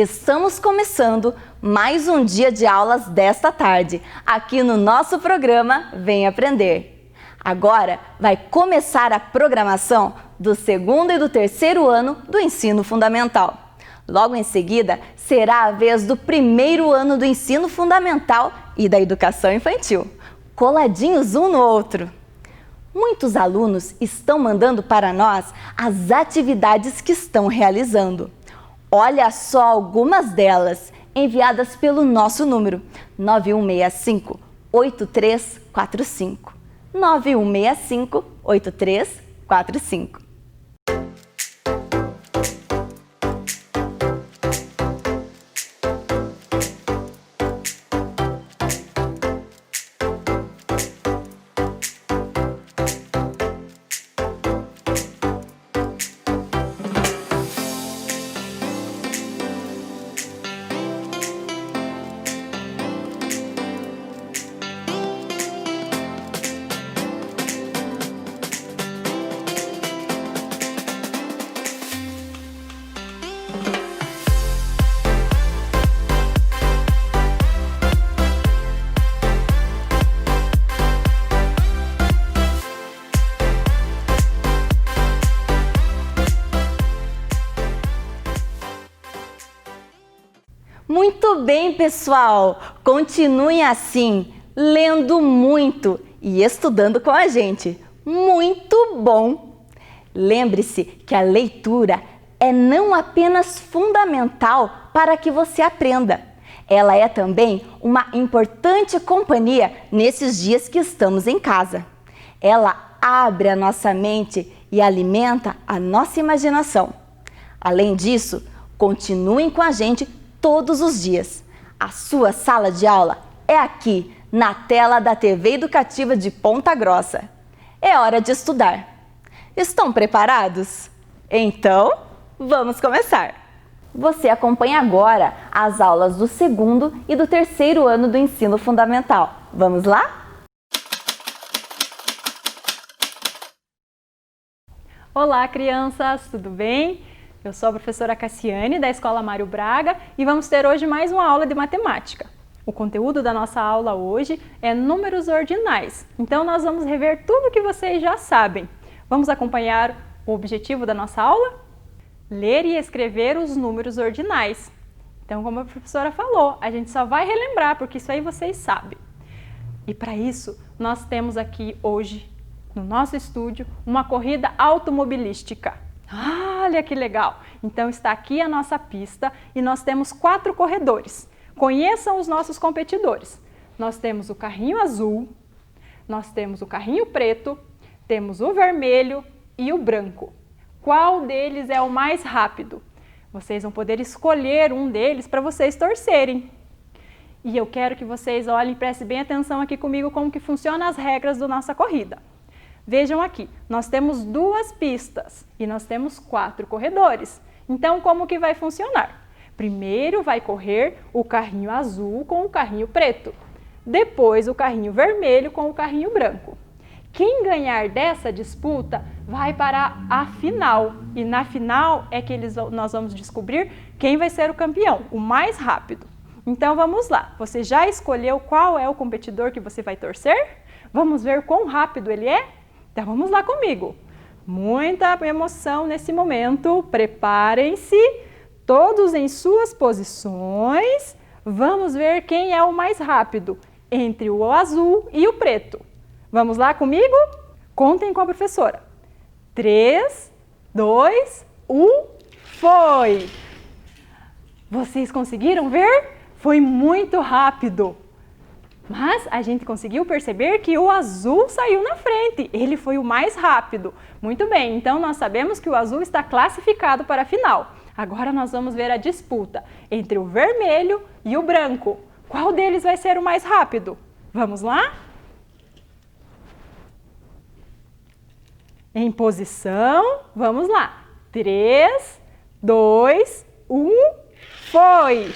Estamos começando mais um dia de aulas desta tarde, aqui no nosso programa Vem Aprender. Agora vai começar a programação do segundo e do terceiro ano do ensino fundamental. Logo em seguida, será a vez do primeiro ano do ensino fundamental e da educação infantil, coladinhos um no outro. Muitos alunos estão mandando para nós as atividades que estão realizando. Olha só algumas delas, enviadas pelo nosso número 9165-8345. 9165-8345. Muito bem, pessoal! Continuem assim, lendo muito e estudando com a gente. Muito bom! Lembre-se que a leitura é não apenas fundamental para que você aprenda, ela é também uma importante companhia nesses dias que estamos em casa. Ela abre a nossa mente e alimenta a nossa imaginação. Além disso, continuem com a gente todos os dias. A sua sala de aula é aqui, na tela da TV Educativa de Ponta Grossa. É hora de estudar. Estão preparados? Então, vamos começar! Você acompanha agora as aulas do segundo e do terceiro ano do ensino fundamental. Vamos lá? Olá, crianças! Tudo bem? Eu sou a professora Cassiane, da Escola Mário Braga, e vamos ter hoje mais uma aula de matemática. O conteúdo da nossa aula hoje é números ordinais, então nós vamos rever tudo que vocês já sabem. Vamos acompanhar o objetivo da nossa aula? Ler e escrever os números ordinais. Então, como a professora falou, a gente só vai relembrar, porque isso aí vocês sabem. E para isso, nós temos aqui hoje, no nosso estúdio, uma corrida automobilística. Olha que legal! Então está aqui a nossa pista e nós temos 4 corredores. Conheçam os nossos competidores. Nós temos o carrinho azul, nós temos o carrinho preto, temos o vermelho e o branco. Qual deles é o mais rápido? Vocês vão poder escolher um deles para vocês torcerem. E eu quero que vocês olhem e prestem bem atenção aqui comigo como que funcionam as regras da nossa corrida. Vejam aqui, nós temos 2 pistas e nós temos 4 corredores. Então, como que vai funcionar? Primeiro vai correr o carrinho azul com o carrinho preto. Depois o carrinho vermelho com o carrinho branco. Quem ganhar dessa disputa vai para a final. E na final é que nós vamos descobrir quem vai ser o campeão, o mais rápido. Então, vamos lá. Você já escolheu qual é o competidor que você vai torcer? Vamos ver quão rápido ele é? Então vamos lá comigo. Muita emoção nesse momento. Preparem-se, todos em suas posições. Vamos ver quem é o mais rápido entre o azul e o preto. Vamos lá comigo? Contem com a professora. 3, 2, 1, foi! Vocês conseguiram ver? Foi muito rápido. Mas a gente conseguiu perceber que o azul saiu na frente, ele foi o mais rápido. Muito bem, então nós sabemos que o azul está classificado para a final. Agora nós vamos ver a disputa entre o vermelho e o branco. Qual deles vai ser o mais rápido? Vamos lá? Em posição, vamos lá. 3, 2, 1, foi!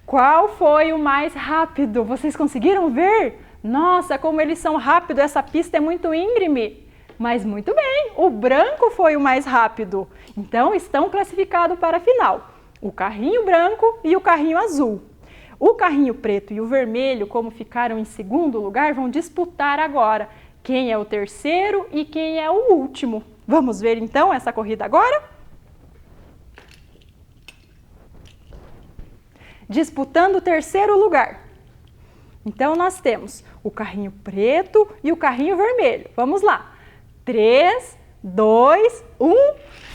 Qual foi o mais rápido? Vocês conseguiram ver? Nossa, como eles são rápidos, essa pista é muito íngreme. Mas muito bem, o branco foi o mais rápido. Então, estão classificados para a final. O carrinho branco e o carrinho azul. O carrinho preto e o vermelho, como ficaram em segundo lugar, vão disputar agora quem é o terceiro e quem é o último. Vamos ver então essa corrida agora? Disputando o terceiro lugar. Então, nós temos o carrinho preto e o carrinho vermelho. Vamos lá. 3, 2, 1,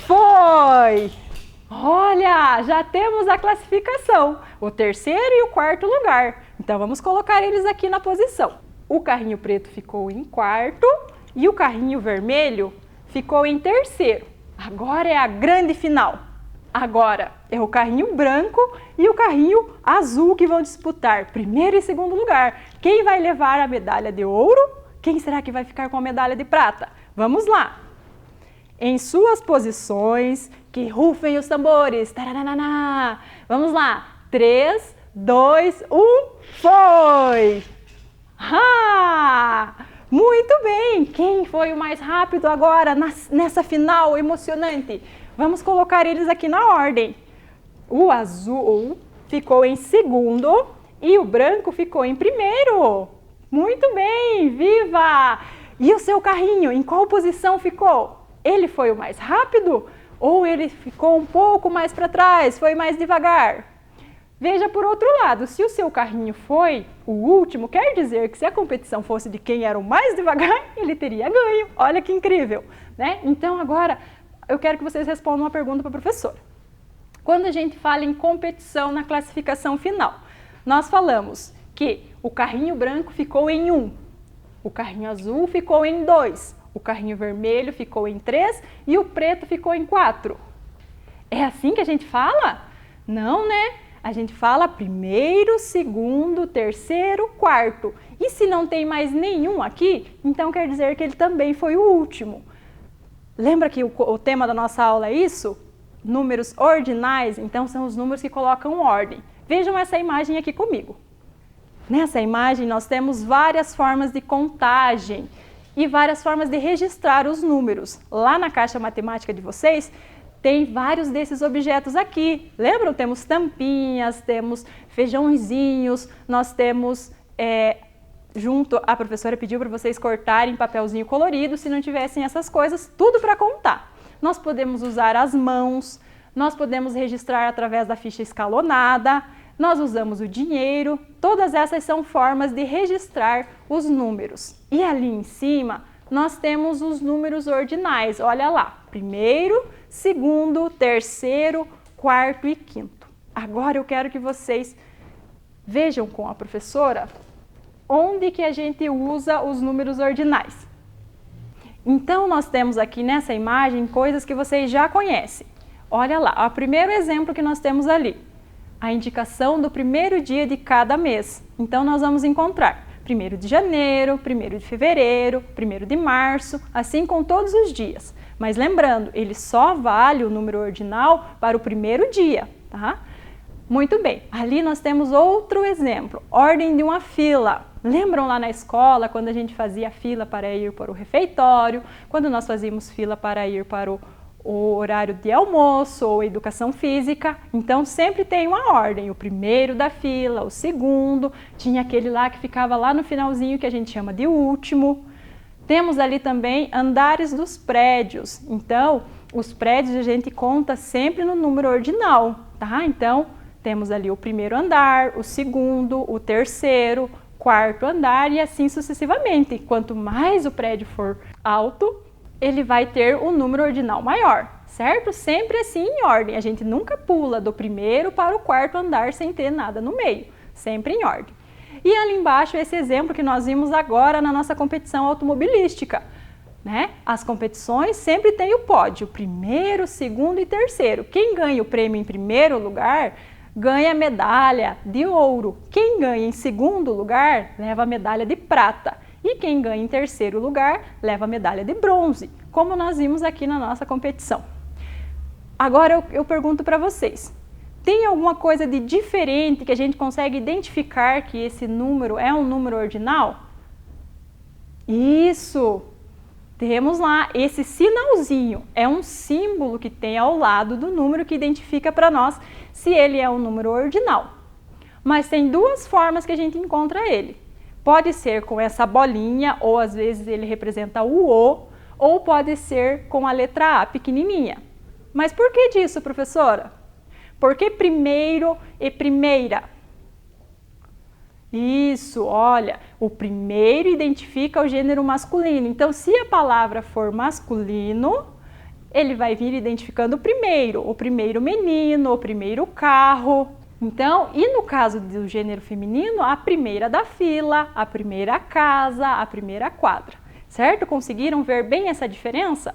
foi! Olha, já temos a classificação, o terceiro e o quarto lugar. Então, vamos colocar eles aqui na posição. O carrinho preto ficou em quarto e o carrinho vermelho ficou em terceiro. Agora é a grande final. Agora é o carrinho branco e o carrinho azul que vão disputar primeiro e segundo lugar. Quem vai levar a medalha de ouro? Quem será que vai ficar com a medalha de prata? Vamos lá! Em suas posições, que rufem os tambores. Taranana. Vamos lá! 3, 2, 1, foi! Ah! Muito bem! Quem foi o mais rápido agora nessa final emocionante? Vamos colocar eles aqui na ordem. O azul ficou em segundo e o branco ficou em primeiro. Muito bem, viva! E o seu carrinho, em qual posição ficou? Ele foi o mais rápido ou ele ficou um pouco mais para trás, foi mais devagar? Veja por outro lado, se o seu carrinho foi o último, quer dizer que se a competição fosse de quem era o mais devagar, ele teria ganho. Olha que incrível, né? Então agora eu quero que vocês respondam uma pergunta para a professora. Quando a gente fala em competição na classificação final, nós falamos que o carrinho branco ficou em 1, o carrinho azul ficou em 2, o carrinho vermelho ficou em 3 e o preto ficou em 4. É assim que a gente fala? Não, né? A gente fala primeiro, segundo, terceiro, quarto. E se não tem mais nenhum aqui, então quer dizer que ele também foi o último. Lembra que o tema da nossa aula é isso? Números ordinais, então são os números que colocam ordem. Vejam essa imagem aqui comigo. Nessa imagem nós temos várias formas de contagem e várias formas de registrar os números. Lá na caixa matemática de vocês tem vários desses objetos aqui. Lembram? Temos tampinhas, temos feijãozinhos, nós temos... junto, a professora pediu para vocês cortarem papelzinho colorido, se não tivessem essas coisas, tudo para contar. Nós podemos usar as mãos, nós podemos registrar através da ficha escalonada, nós usamos o dinheiro, todas essas são formas de registrar os números. E ali em cima, nós temos os números ordinais, olha lá, primeiro, segundo, terceiro, quarto e quinto. Agora eu quero que vocês vejam com a professora onde que a gente usa os números ordinais. Então, nós temos aqui nessa imagem coisas que vocês já conhecem. Olha lá, o primeiro exemplo que nós temos ali, a indicação do primeiro dia de cada mês. Então, nós vamos encontrar 1º de janeiro, 1º de fevereiro, 1º de março, assim com todos os dias. Mas lembrando, ele só vale o número ordinal para o primeiro dia, tá? Muito bem, ali nós temos outro exemplo, ordem de uma fila. Lembram lá na escola, quando a gente fazia fila para ir para o refeitório, quando nós fazíamos fila para ir para o horário de almoço ou educação física? Então, sempre tem uma ordem, o primeiro da fila, o segundo, tinha aquele lá que ficava lá no finalzinho que a gente chama de último. Temos ali também andares dos prédios, então, os prédios a gente conta sempre no número ordinal, tá? Então, temos ali o primeiro andar, o segundo, o terceiro, quarto andar e assim sucessivamente. Quanto mais o prédio for alto, ele vai ter um número ordinal maior, certo? Sempre assim em ordem. A gente nunca pula do primeiro para o quarto andar sem ter nada no meio, sempre em ordem. E ali embaixo esse exemplo que nós vimos agora na nossa competição automobilística, né? As competições sempre tem o pódio, primeiro, segundo e terceiro. Quem ganha o prêmio em primeiro lugar ganha a medalha de ouro. Quem ganha em segundo lugar leva a medalha de prata. E quem ganha em terceiro lugar leva a medalha de bronze, como nós vimos aqui na nossa competição. Agora eu pergunto para vocês, tem alguma coisa de diferente que a gente consegue identificar que esse número é um número ordinal? Isso! Temos lá esse sinalzinho, é um símbolo que tem ao lado do número que identifica para nós se ele é um número ordinal. Mas tem duas formas que a gente encontra ele. Pode ser com essa bolinha, ou às vezes ele representa o O, ou pode ser com a letra A pequenininha. Mas por que disso, professora? Por que primeiro e primeira? Isso, olha, o primeiro identifica o gênero masculino. Então, se a palavra for masculino, ele vai vir identificando o primeiro menino, o primeiro carro. Então, e no caso do gênero feminino, a primeira da fila, a primeira casa, a primeira quadra. Certo? Conseguiram ver bem essa diferença?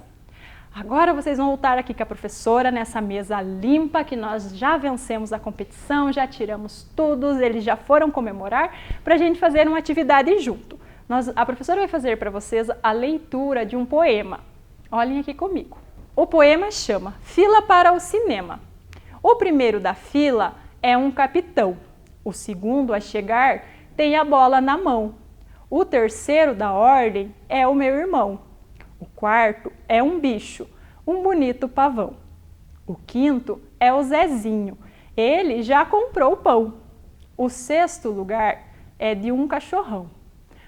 Agora vocês vão voltar aqui com a professora nessa mesa limpa, que nós já vencemos a competição, já tiramos tudo, eles já foram comemorar, para a gente fazer uma atividade junto. A professora vai fazer para vocês a leitura de um poema. Olhem aqui comigo. O poema chama Fila para o Cinema. O primeiro da fila é um capitão. O segundo a chegar tem a bola na mão. O terceiro da ordem é o meu irmão. O quarto é um bicho, um bonito pavão. O quinto é o Zezinho, ele já comprou o pão. O sexto lugar é de um cachorrão.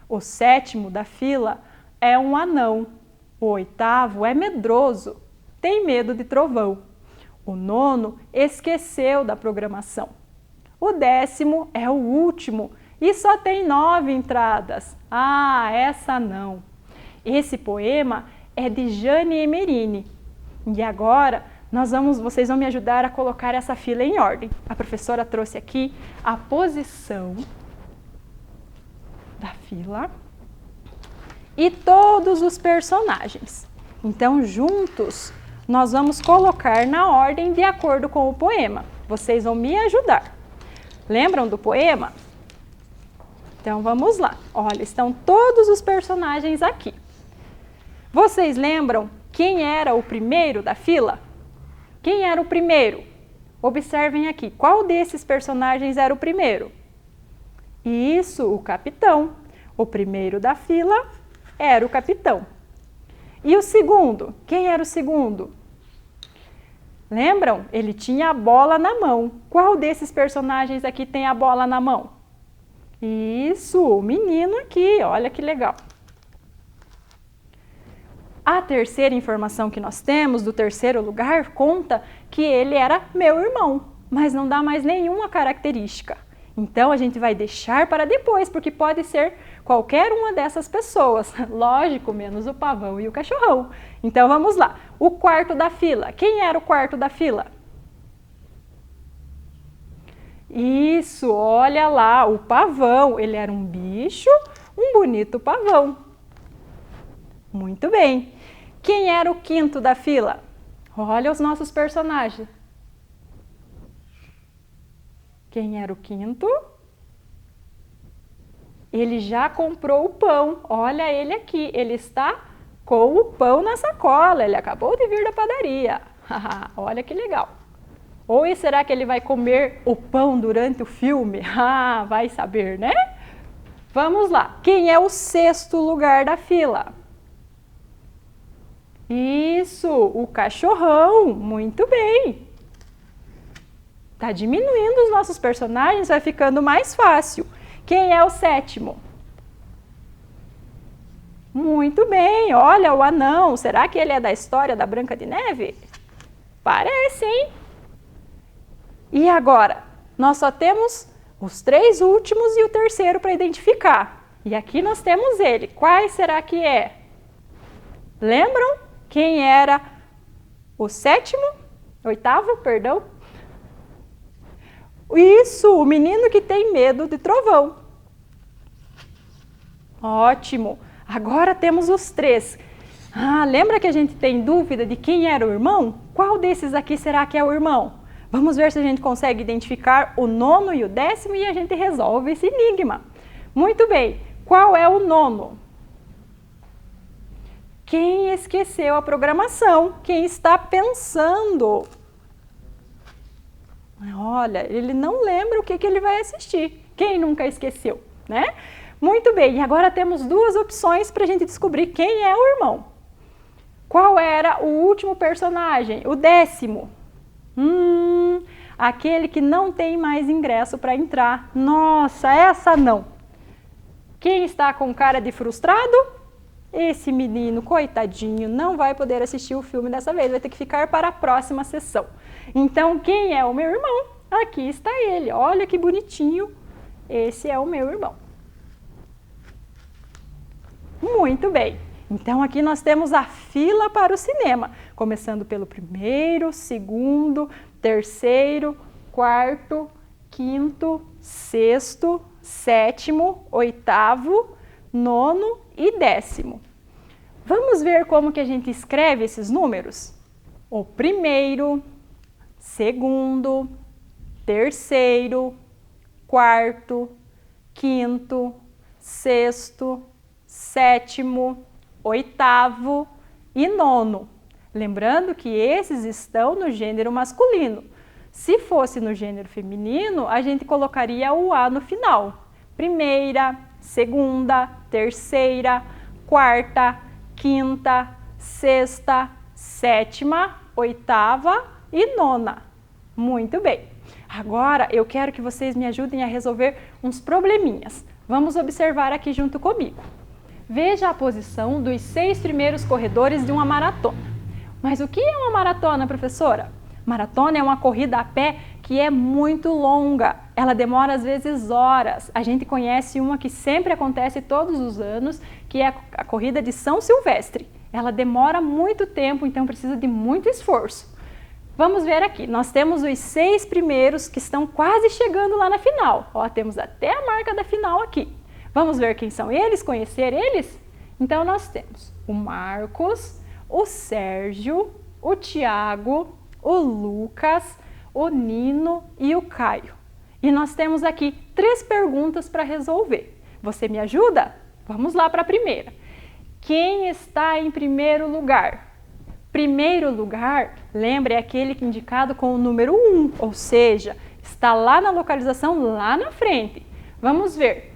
O sétimo da fila é um anão. O oitavo é medroso, tem medo de trovão. O nono esqueceu da programação. O 10º é o último e só tem 9 entradas. Ah, essa não! Esse poema é de Jane Emerini. E agora vocês vão me ajudar a colocar essa fila em ordem. A professora trouxe aqui a posição da fila e todos os personagens. Então, juntos, nós vamos colocar na ordem de acordo com o poema. Vocês vão me ajudar. Lembram do poema? Então, vamos lá. Olha, estão todos os personagens aqui. Vocês lembram quem era o primeiro da fila? Quem era o primeiro? Observem aqui, qual desses personagens era o primeiro? Isso, o capitão. O primeiro da fila era o capitão. E o segundo? Quem era o segundo? Lembram? Ele tinha a bola na mão. Qual desses personagens aqui tem a bola na mão? Isso, o menino aqui, olha que legal. A terceira informação que nós temos do terceiro lugar conta que ele era meu irmão, mas não dá mais nenhuma característica. Então a gente vai deixar para depois, porque pode ser qualquer uma dessas pessoas. Lógico, menos o pavão e o cachorrão. Então vamos lá. O quarto da fila. Quem era o quarto da fila? Isso, olha lá, o pavão. Ele era um bicho, um bonito pavão. Muito bem. Quem era o quinto da fila? Olha os nossos personagens. Quem era o quinto? Ele já comprou o pão. Olha ele aqui. Ele está com o pão na sacola. Ele acabou de vir da padaria. Olha que legal. Ou será que ele vai comer o pão durante o filme? Vai saber, né? Vamos lá. Quem é o sexto lugar da fila? Isso, o cachorrão. Muito bem. Está diminuindo os nossos personagens, vai ficando mais fácil. Quem é o sétimo? Muito bem, olha o anão. Será que ele é da história da Branca de Neve? Parece, hein? E agora? Nós só temos os 3 últimos e o terceiro para identificar. E aqui nós temos ele. Quais será que é? Lembram quem era o sétimo? Oitavo, perdão. Isso, o menino que tem medo de trovão. Ótimo. Agora temos os 3. Lembra que a gente tem dúvida de quem era o irmão? Qual desses aqui será que é o irmão? Vamos ver se a gente consegue identificar o 9º e o 10º e a gente resolve esse enigma. Muito bem. Qual é o 9º? Quem esqueceu a programação? Quem está pensando? Olha, ele não lembra o que ele vai assistir. Quem nunca esqueceu, né? Muito bem, e agora temos 2 opções para a gente descobrir quem é o irmão. Qual era o último personagem? O 10º. Aquele que não tem mais ingresso para entrar. Nossa, essa não. Quem está com cara de frustrado? Esse menino, coitadinho, não vai poder assistir o filme dessa vez, vai ter que ficar para a próxima sessão. Então, quem é o meu irmão? Aqui está ele, olha que bonitinho. Esse é o meu irmão. Muito bem. Então, aqui nós temos a fila para o cinema, começando pelo 1º, 2º, 3º, 4º, 5º, 6º, 7º, 8º, 9º e 10º. Vamos ver como que a gente escreve esses números? O 1º, 2º, 3º, 4º, 5º, 6º, 7º, 8º e 9º. Lembrando que esses estão no gênero masculino. Se fosse no gênero feminino, a gente colocaria o A no final. 1ª, 2ª, 3ª, 4ª, 5ª, 6ª, 7ª, 8ª e 9ª. Muito bem. Agora eu quero que vocês me ajudem a resolver uns probleminhas. Vamos observar aqui junto comigo. Veja a posição dos 6 primeiros corredores de uma maratona. Mas o que é uma maratona, professora? Maratona é uma corrida a pé que é muito longa. Ela demora às vezes horas. A gente conhece uma que sempre acontece todos os anos, que é a corrida de São Silvestre. Ela demora muito tempo, então precisa de muito esforço. Vamos ver aqui, nós temos os 6 primeiros que estão quase chegando lá na final. Ó, temos até a marca da final aqui. Vamos ver quem são eles, conhecer eles? Então nós temos o Marcos, o Sérgio, o Tiago, o Lucas, o Nino e o Caio. E nós temos aqui 3 perguntas para resolver. Você me ajuda? Vamos lá para a primeira. Quem está em primeiro lugar? Primeiro lugar, lembre, é aquele que é indicado com o número 1, ou seja, está lá na localização, lá na frente. Vamos ver.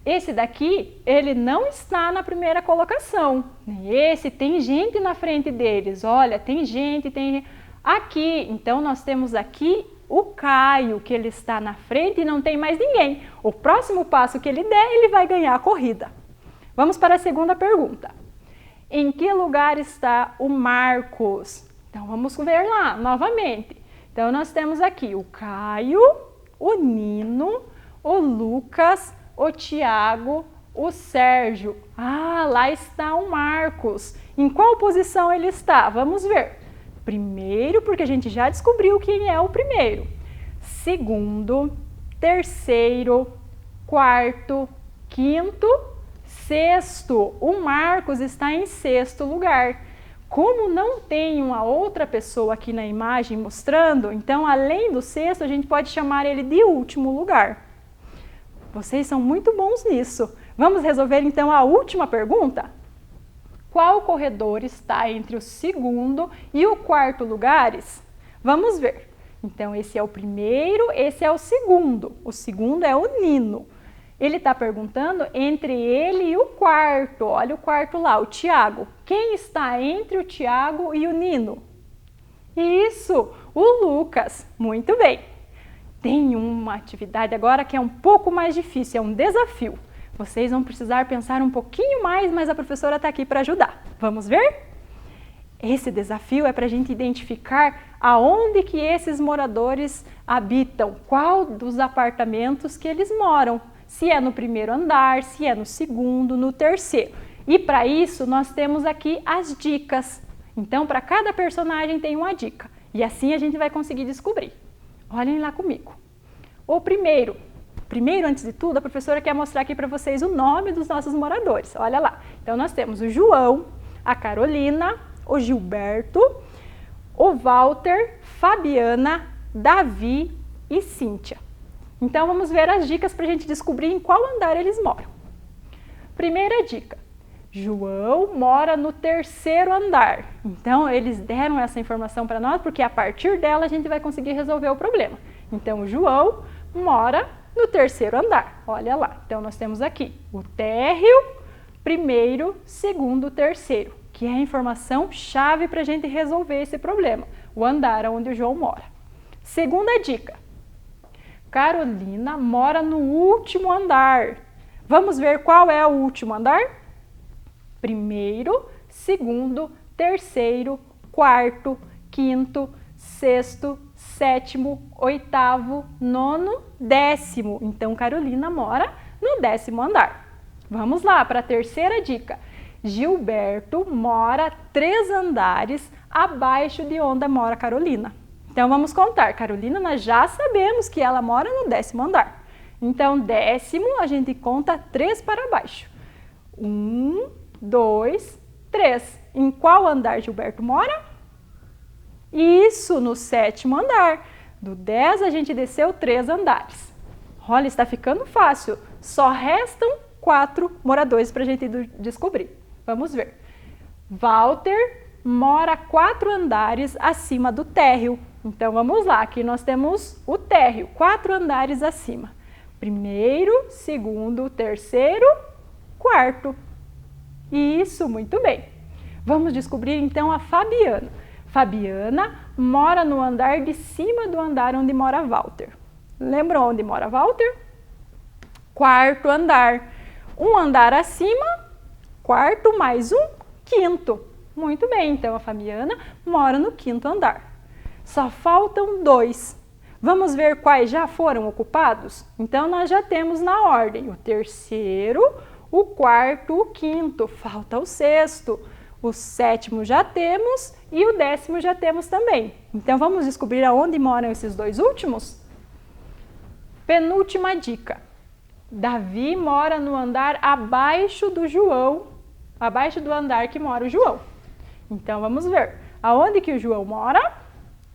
Esse daqui, ele não está na primeira colocação. Esse tem gente na frente deles. Olha, tem gente, tem aqui. Então, nós temos aqui o Caio, que ele está na frente e não tem mais ninguém. O próximo passo que ele der, ele vai ganhar a corrida. Vamos para a segunda pergunta. Em que lugar está o Marcos? Então, vamos ver lá novamente. Então, nós temos aqui o Caio, o Nino, o Lucas, o Tiago, o Sérgio. Ah, lá está o Marcos. Em qual posição ele está? Vamos ver. Primeiro, porque a gente já descobriu quem é o primeiro. Segundo, terceiro, quarto, quinto, sexto. O Marcos está em 6º lugar. Como não tem uma outra pessoa aqui na imagem mostrando, então além do 6º, a gente pode chamar ele de último lugar. Vocês são muito bons nisso. Vamos resolver então a última pergunta? Qual corredor está entre o 2º e o 4º lugares? Vamos ver. Então, esse é o primeiro, esse é o 2º. O 2º é o Nino. Ele está perguntando entre ele e o 4º. Olha o 4º lá, o Tiago. Quem está entre o Tiago e o Nino? Isso, o Lucas. Muito bem. Tem uma atividade agora que é um pouco mais difícil, é um desafio. Vocês vão precisar pensar um pouquinho mais, mas a professora está aqui para ajudar. Vamos ver? Esse desafio é para a gente identificar aonde que esses moradores habitam, qual dos apartamentos que eles moram. Se é no primeiro andar, se é no 2º, no 3º. E para isso nós temos aqui as dicas. Então, para cada personagem tem uma dica. E assim a gente vai conseguir descobrir. Olhem lá comigo. O primeiro, antes de tudo, a professora quer mostrar aqui para vocês o nome dos nossos moradores. Olha lá. Então, nós temos o João, a Carolina, o Gilberto, o Walter, Fabiana, Davi e Cíntia. Então, vamos ver as dicas para a gente descobrir em qual andar eles moram. Primeira dica. João mora no 3º andar. Então, eles deram essa informação para nós, porque a partir dela a gente vai conseguir resolver o problema. Então, o João mora no 3º andar. Olha lá. Então, nós temos aqui o térreo, primeiro, segundo, terceiro, que é a informação chave para a gente resolver esse problema, o andar onde o João mora. Segunda dica, Carolina mora no último andar. Vamos ver qual é o último andar? Primeiro, segundo, terceiro, quarto, quinto, sexto, sétimo, oitavo, nono, décimo. Então, Carolina mora no 10º andar. Vamos lá para a terceira dica. Gilberto mora 3 andares abaixo de onde mora Carolina. Então, vamos contar. Carolina, nós já sabemos que ela mora no 10º andar. Então, 10º, a gente conta 3 para baixo. 1, 2, 3. Em qual andar Gilberto mora? Isso, no 7º andar. Do 10 a gente desceu 3 andares. Olha, está ficando fácil. Só restam 4 moradores para a gente descobrir. Vamos ver. Walter mora 4 andares acima do térreo. Então, vamos lá. Aqui nós temos o térreo, 4 andares acima. Primeiro, segundo, terceiro, quarto. Isso, muito bem. Vamos descobrir então a Fabiana. Fabiana mora no andar de cima do andar onde mora Walter. Lembram onde mora Walter? 4º andar. Um andar acima, quarto mais um, quinto. Muito bem, então a Fabiana mora no 5º andar. Só faltam 2. Vamos ver quais já foram ocupados? Então, nós já temos na ordem o terceiro, o quarto, o quinto. Falta o 6º. O 7º já temos e o 10º já temos também. Então, vamos descobrir aonde moram esses 2 últimos? Penúltima dica. Davi mora no andar abaixo do João, abaixo do andar que mora o João. Então, vamos ver. Aonde que o João mora?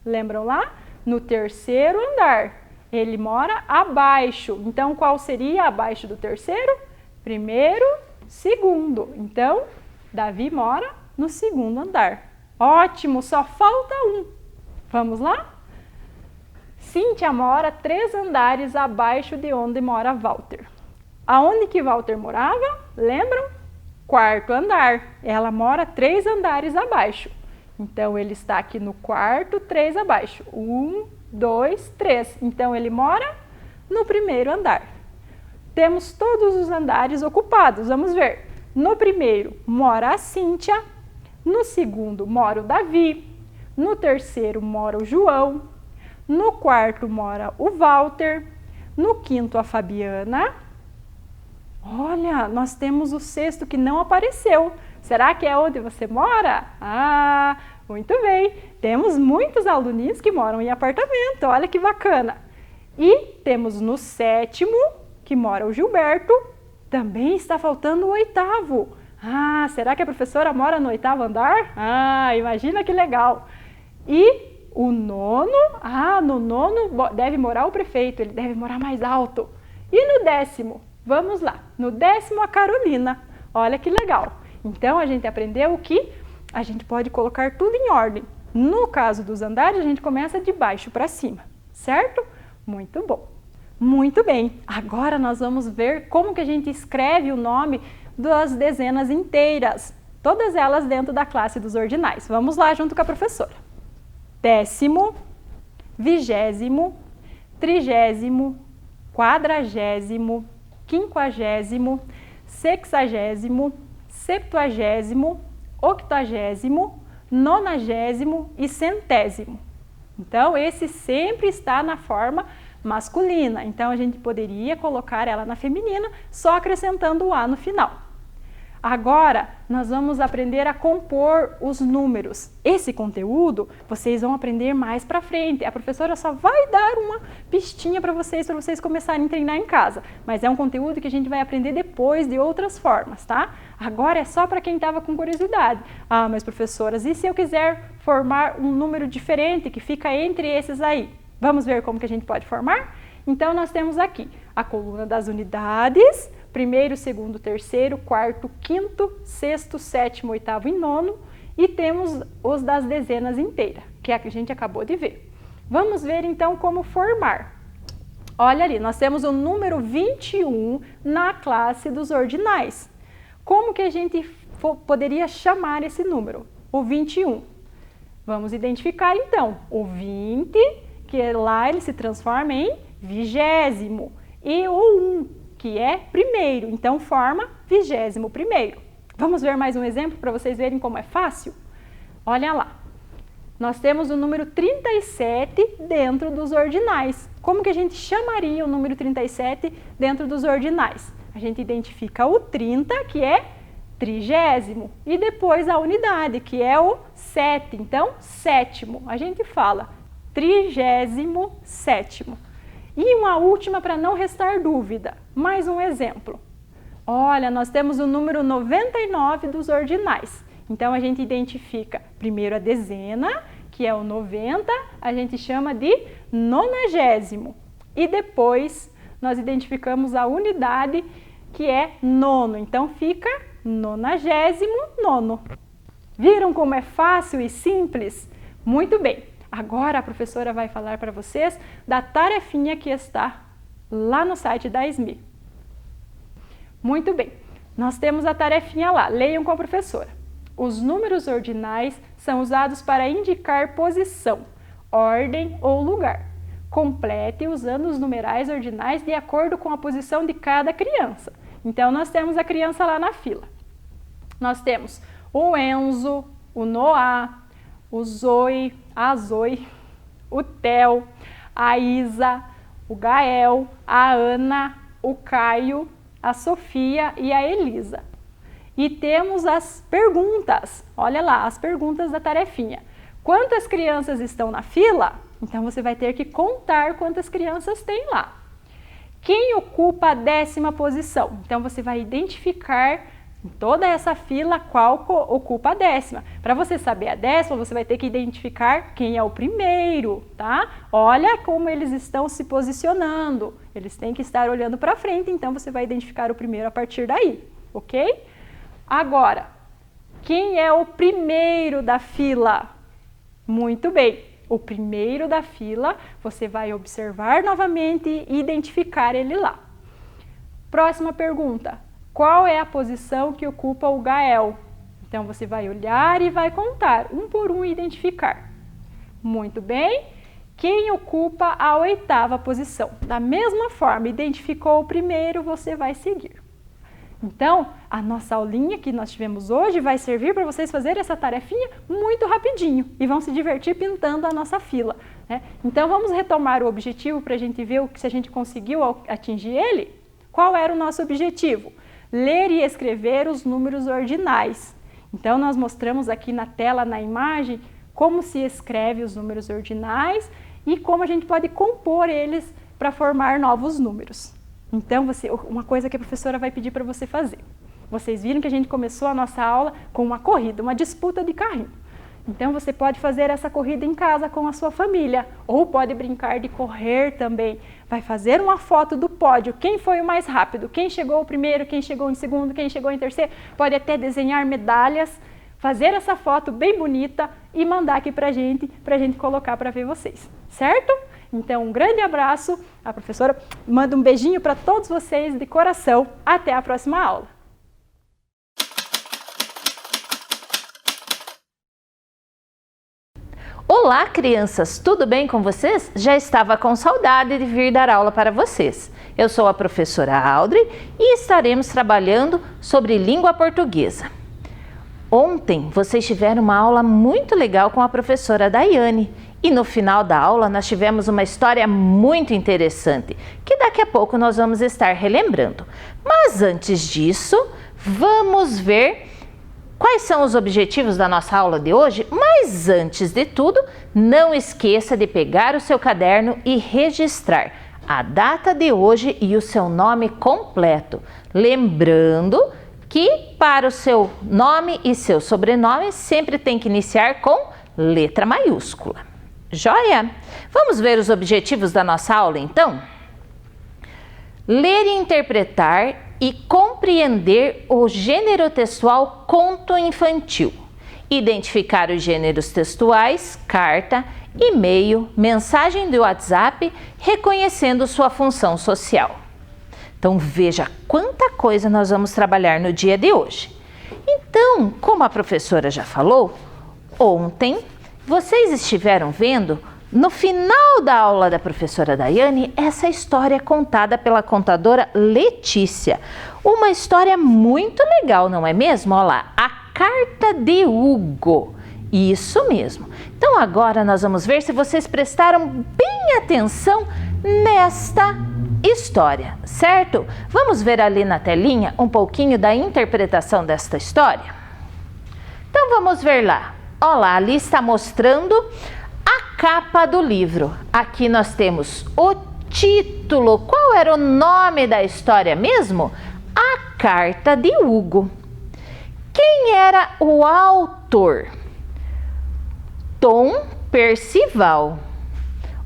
Lembram lá? No 3º andar. Ele mora abaixo. Então, qual seria abaixo do 3º? Primeiro, segundo. Então, Davi mora no 2º andar. Ótimo, só falta 1. Vamos lá? Cíntia mora 3 andares abaixo de onde mora Walter. Aonde que Walter morava? Lembram? 4º andar. Ela mora 3 andares abaixo. Então, ele está aqui no quarto, 3 abaixo. 1, 2, 3. Então, ele mora no 1º andar. Temos todos os andares ocupados. Vamos ver. No primeiro, mora a Cíntia. No segundo, mora o Davi. No terceiro, mora o João. No quarto, mora o Walter. No 5º, a Fabiana. Olha, nós temos o 6º que não apareceu. Será que é onde você mora? Ah, muito bem. Temos muitos aluninhos que moram em apartamento. Olha que bacana. E temos no 7º, que mora o Gilberto. Também está faltando o 8º. Ah, será que a professora mora no 8º andar? Ah, imagina que legal. E o 9º? Ah, no 9º deve morar o prefeito. Ele deve morar mais alto. E no 10º? Vamos lá. No 10º, a Carolina. Olha que legal. Então, a gente aprendeu que a gente pode colocar tudo em ordem. No caso dos andares, a gente começa de baixo para cima, certo? Muito bom. Muito bem. Agora nós vamos ver como que a gente escreve o nome das dezenas inteiras. Todas elas dentro da classe dos ordinais. Vamos lá junto com a professora. 10º, 20º, 30º, 40º, 50º, 60º, 70º, 80º, 90º e 100º. Então, esse sempre está na forma masculina. Então, a gente poderia colocar ela na feminina, só acrescentando o A no final. Agora, nós vamos aprender a compor os números. Esse conteúdo, vocês vão aprender mais para frente. A professora só vai dar uma pistinha para vocês começarem a treinar em casa. Mas é um conteúdo que a gente vai aprender depois de outras formas, tá? Agora é só para quem estava com curiosidade. Ah, mas professoras, e se eu quiser formar um número diferente que fica entre esses aí? Vamos ver como que a gente pode formar? Então, nós temos aqui a coluna das unidades, primeiro, segundo, terceiro, quarto, quinto, sexto, sétimo, oitavo e nono. E temos os das dezenas inteiras, que é a que a gente acabou de ver. Vamos ver, então, como formar. Olha ali, nós temos o número 21 na classe dos ordinais. Como que a gente poderia chamar esse número? O 21. Vamos identificar então o 20, que lá ele se transforma em vigésimo, e o 1, que é primeiro, então forma 21º. Vamos ver mais um exemplo para vocês verem como é fácil? Olha lá, nós temos o número 37 dentro dos ordinais. Como que a gente chamaria o número 37 dentro dos ordinais? A gente identifica o 30, que é trigésimo, e depois a unidade, que é o 7, então sétimo. A gente fala 37º. E uma última para não restar dúvida, mais um exemplo. Olha, nós temos o número 99 dos ordinais. Então a gente identifica primeiro a dezena, que é o 90, a gente chama de 90º. E depois nós identificamos a unidade, que é nono. Então fica 99º. Viram como é fácil e simples? Muito bem. Agora a professora vai falar para vocês da tarefinha que está lá no site da SME. Muito bem. Nós temos a tarefinha lá. Leiam com a professora. Os números ordinais são usados para indicar posição, ordem ou lugar. Complete usando os numerais ordinais de acordo com a posição de cada criança. Então, nós temos a criança lá na fila. Nós temos o Enzo, o Noah, o Zoe, a Zoe, o Theo, a Isa, o Gael, a Ana, o Caio, a Sofia e a Elisa. E temos as perguntas. Olha lá, as perguntas da tarefinha. Quantas crianças estão na fila? Então, você vai ter que contar quantas crianças tem lá. Quem ocupa a 10ª posição? Então, você vai identificar em toda essa fila qual ocupa a 10ª. Para você saber a 10ª, você vai ter que identificar quem é o primeiro, tá? Olha como eles estão se posicionando. Eles têm que estar olhando para frente, então você vai identificar o primeiro a partir daí, ok? Agora, quem é o primeiro da fila? Muito bem, o primeiro da fila, você vai observar novamente e identificar ele lá. Próxima pergunta, qual é a posição que ocupa o Gael? Então, você vai olhar e vai contar, um por um, e identificar. Muito bem, quem ocupa a 8ª posição? Da mesma forma, identificou o primeiro, você vai seguir. Então, a nossa aulinha que nós tivemos hoje vai servir para vocês fazerem essa tarefinha muito rapidinho e vão se divertir pintando a nossa fila, né? Então, vamos retomar o objetivo para a gente ver se a gente conseguiu atingir ele. Qual era o nosso objetivo? Ler e escrever os números ordinais. Então, nós mostramos aqui na tela, na imagem, como se escreve os números ordinais e como a gente pode compor eles para formar novos números. Então, uma coisa que a professora vai pedir para você fazer. Vocês viram que a gente começou a nossa aula com uma corrida, uma disputa de carrinho. Então, você pode fazer essa corrida em casa com a sua família, ou pode brincar de correr também. Vai fazer uma foto do pódio, quem foi o mais rápido, quem chegou primeiro, quem chegou em segundo, quem chegou em terceiro. Pode até desenhar medalhas, fazer essa foto bem bonita e mandar aqui para a gente colocar para ver vocês, certo? Então, um grande abraço, a professora manda um beijinho para todos vocês de coração. Até a próxima aula! Olá, crianças! Tudo bem com vocês? Já estava com saudade de vir dar aula para vocês. Eu sou a professora Audrey e estaremos trabalhando sobre língua portuguesa. Ontem vocês tiveram uma aula muito legal com a professora Daiane e no final da aula nós tivemos uma história muito interessante que daqui a pouco nós vamos estar relembrando. Mas antes disso, vamos ver quais são os objetivos da nossa aula de hoje. Mas antes de tudo, não esqueça de pegar o seu caderno e registrar a data de hoje e o seu nome completo. Lembrando que para o seu nome e seu sobrenome sempre tem que iniciar com letra maiúscula. Joia? Vamos ver os objetivos da nossa aula então? Ler e interpretar e compreender o gênero textual conto infantil. Identificar os gêneros textuais, carta, e-mail, mensagem do WhatsApp, reconhecendo sua função social. Então veja quanta coisa nós vamos trabalhar no dia de hoje. Então Então, como a professora já falou, ontem vocês estiveram vendo, no final da aula da professora Daiane, essa história contada pela contadora Letícia. Uma história muito legal, não é mesmo? Olha lá, a carta de Hugo. Isso mesmo. Então agora nós vamos ver se vocês prestaram bem atenção nesta história, certo? Vamos ver ali na telinha um pouquinho da interpretação desta história? Então vamos ver lá. Olha lá, ali está mostrando a capa do livro. Aqui nós temos o título. Qual era o nome da história mesmo? A Carta de Hugo. Quem era o autor? Tom Percival.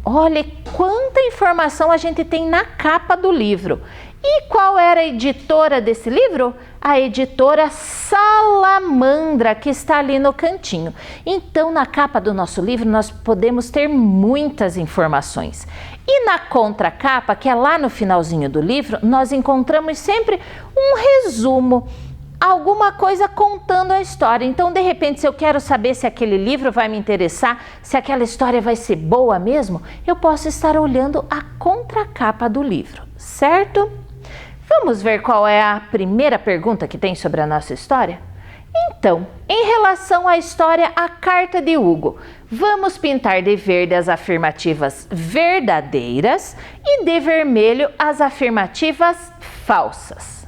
Olha quanta informação a gente tem na capa do livro. E qual era a editora desse livro? A editora Salamandra, que está ali no cantinho. Então, na capa do nosso livro, nós podemos ter muitas informações. E na contracapa, que é lá no finalzinho do livro, nós encontramos sempre um resumo, alguma coisa contando a história. Então, de repente, se eu quero saber se aquele livro vai me interessar, se aquela história vai ser boa mesmo, eu posso estar olhando a contracapa do livro, certo? Vamos ver qual é a primeira pergunta que tem sobre a nossa história? Então, em relação à história A Carta de Hugo, vamos pintar de verde as afirmativas verdadeiras e de vermelho as afirmativas falsas.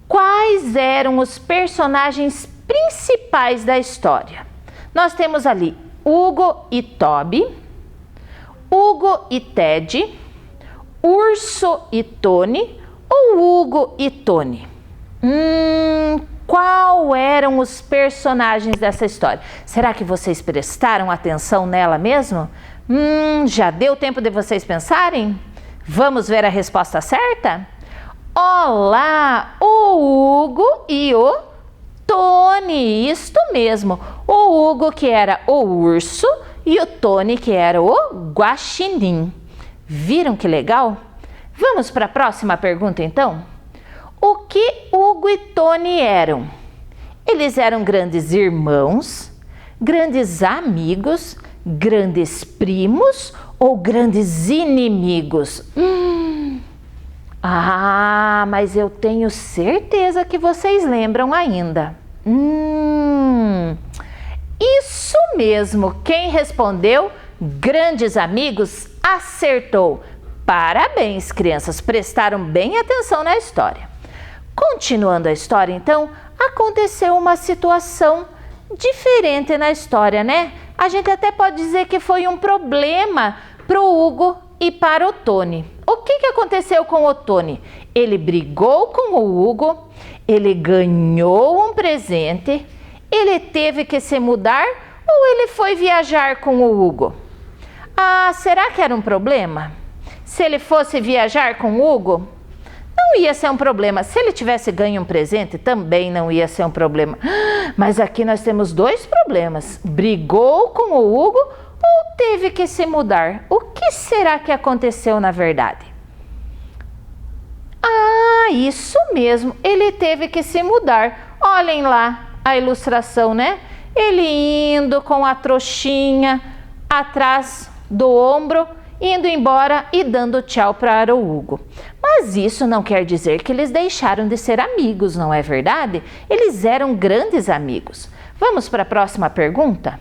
Quais eram os personagens principais da história? Nós temos ali Hugo e Toby, Hugo e Ted, Urso e Tony ou Hugo e Tony? Qual eram os personagens dessa história? Será que vocês prestaram atenção nela mesmo? Já deu tempo de vocês pensarem? Vamos ver a resposta certa? Olá, o Hugo e o Tony, isto mesmo. O Hugo que era o urso e o Tony que era o guaxinim. Viram que legal? Vamos para a próxima pergunta então? O que Hugo e Tony eram? Eles eram grandes irmãos, grandes amigos, grandes primos ou grandes inimigos? Mas eu tenho certeza que vocês lembram ainda. Isso mesmo, quem respondeu grandes amigos acertou. Parabéns, crianças, prestaram bem atenção na história. Continuando a história, então, aconteceu uma situação diferente na história, né? A gente até pode dizer que foi um problema para o Hugo e para o Tony. O que aconteceu com o Tony? Ele brigou com o Hugo, ele ganhou um presente, ele teve que se mudar ou ele foi viajar com o Hugo? Será que era um problema? Se ele fosse viajar com o Hugo, não ia ser um problema. Se ele tivesse ganho um presente, também não ia ser um problema. Mas aqui nós temos dois problemas. Brigou com o Hugo ou teve que se mudar? O que será que aconteceu na verdade? Isso mesmo, ele teve que se mudar. Olhem lá a ilustração, né? Ele indo com a trouxinha atrás do ombro, indo embora e dando tchau para o Hugo. Mas isso não quer dizer que eles deixaram de ser amigos, não é verdade? Eles eram grandes amigos. Vamos para a próxima pergunta?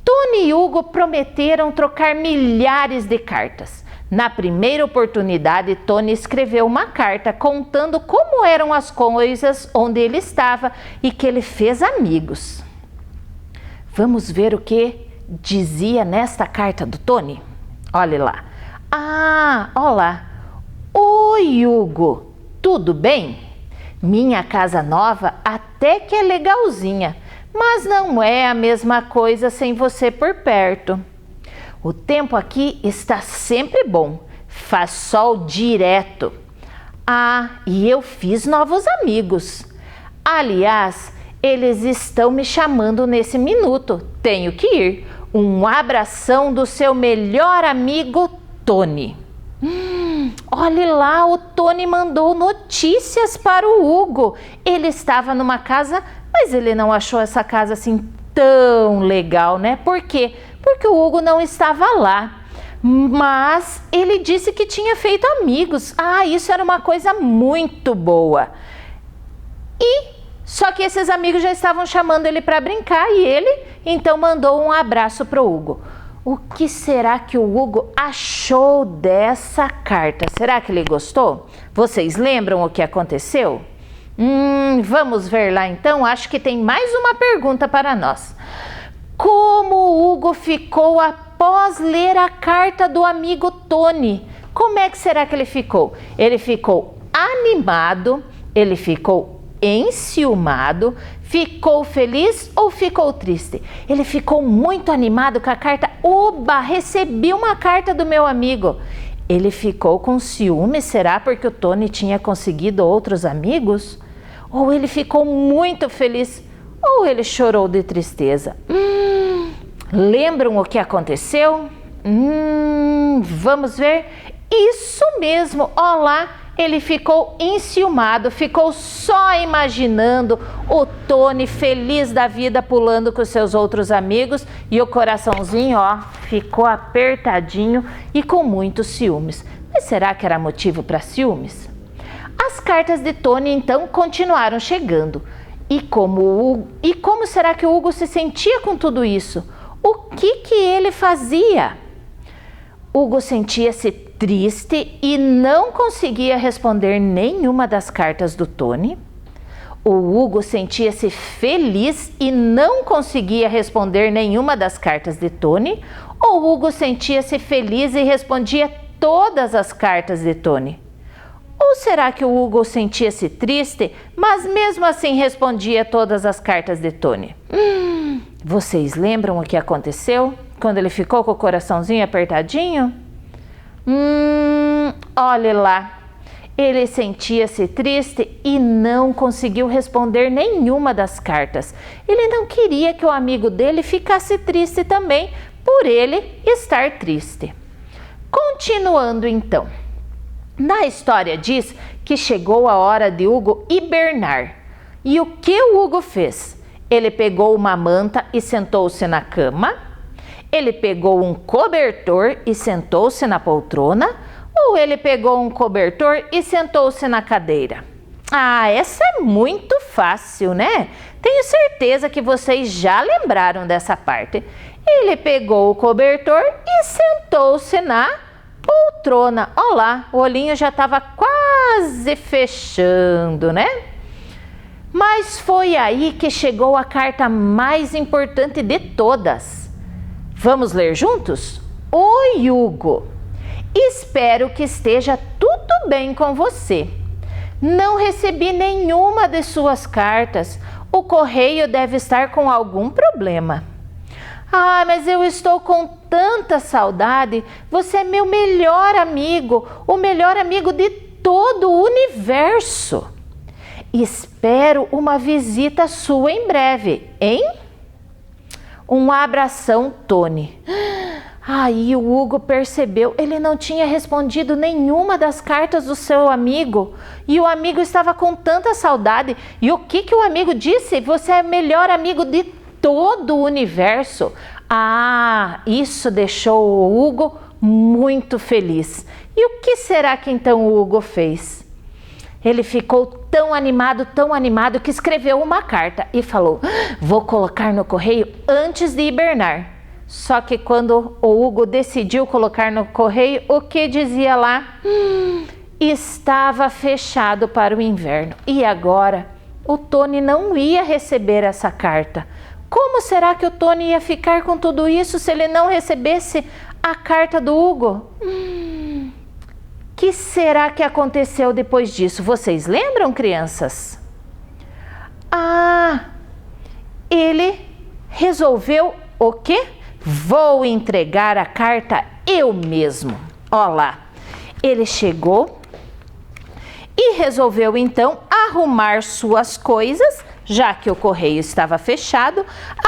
Tony e Hugo prometeram trocar milhares de cartas. Na primeira oportunidade, Tony escreveu uma carta contando como eram as coisas onde ele estava e que ele fez amigos. Vamos ver o que dizia nesta carta do Tony? Olhe lá. Olá. Oi, Hugo. Tudo bem? Minha casa nova até que é legalzinha, mas não é a mesma coisa sem você por perto. O tempo aqui está sempre bom, faz sol direto. E eu fiz novos amigos. Aliás, eles estão me chamando nesse minuto. Tenho que ir. Um abração do seu melhor amigo, Tony. Olhe lá, o Tony mandou notícias para o Hugo. Ele estava numa casa Mas ele não achou essa casa assim tão legal, né? Por quê? Porque o Hugo não estava lá. Mas ele disse que tinha feito amigos. Ah, isso era uma coisa muito boa. Só que esses amigos já estavam chamando ele para brincar e ele então mandou um abraço para o Hugo. O que será que o Hugo achou dessa carta? Será que ele gostou? Vocês lembram o que aconteceu? Vamos ver lá então. Acho que tem mais uma pergunta para nós. Como o Hugo ficou após ler a carta do amigo Tony? Como é que será que ele ficou? Ele ficou animado, ele ficou enciumado, ficou feliz ou ficou triste? Ele ficou muito animado com a carta. Oba, recebi uma carta do meu amigo. Ele ficou com ciúme, será porque o Tony tinha conseguido outros amigos? Ou ele ficou muito feliz? Ou ele chorou de tristeza? Lembram o que aconteceu? Vamos ver? Isso mesmo, ó lá. Ele ficou enciumado, ficou só imaginando o Tony feliz da vida pulando com seus outros amigos e o coraçãozinho, ó, ficou apertadinho e com muitos ciúmes. Mas será que era motivo para ciúmes? As cartas de Tony então continuaram chegando. E como será que o Hugo se sentia com tudo isso? O que ele fazia? Hugo sentia-se triste e não conseguia responder nenhuma das cartas do Tony. O Hugo sentia-se feliz e não conseguia responder nenhuma das cartas de Tony. Ou o Hugo sentia-se feliz e respondia todas as cartas de Tony? Ou será que o Hugo sentia-se triste, mas mesmo assim respondia todas as cartas de Tony? Vocês lembram o que aconteceu quando ele ficou com o coraçãozinho apertadinho? Olhe lá, ele sentia-se triste e não conseguiu responder nenhuma das cartas. Ele não queria que o amigo dele ficasse triste também, por ele estar triste. Continuando então, na história diz que chegou a hora de Hugo hibernar. E o que o Hugo fez? Ele pegou uma manta e sentou-se na cama? Ele pegou um cobertor e sentou-se na poltrona? Ou ele pegou um cobertor e sentou-se na cadeira? Ah, essa é muito fácil, né? Tenho certeza que vocês já lembraram dessa parte. Ele pegou o cobertor e sentou-se na poltrona. Olha lá, o olhinho já estava quase fechando, né? Mas foi aí que chegou a carta mais importante de todas. Vamos ler juntos? Oi, Hugo! Espero que esteja tudo bem com você. Não recebi nenhuma de suas cartas. O correio deve estar com algum problema. Ah, mas eu estou com tanta saudade. Você é meu melhor amigo, o melhor amigo de todo o universo. Espero uma visita sua em breve, hein? Um abração, Tony. Aí o Hugo percebeu, ele não tinha respondido nenhuma das cartas do seu amigo. E o amigo estava com tanta saudade. E o que o amigo disse? Você é o melhor amigo de todo o universo. Ah, isso deixou o Hugo muito feliz. E o que será que então o Hugo fez? Ele ficou tão animado que escreveu uma carta e falou: vou colocar no correio antes de hibernar. Só que quando o Hugo decidiu colocar no correio, o que dizia lá? Estava fechado para o inverno. E agora o Tony não ia receber essa carta. Como será que o Tony ia ficar com tudo isso se ele não recebesse a carta do Hugo? Que será que aconteceu depois disso? Vocês lembram, crianças? Ah, ele resolveu o quê? Vou entregar a carta eu mesmo. Olha lá, ele chegou e resolveu então arrumar suas coisas, já que o correio estava fechado,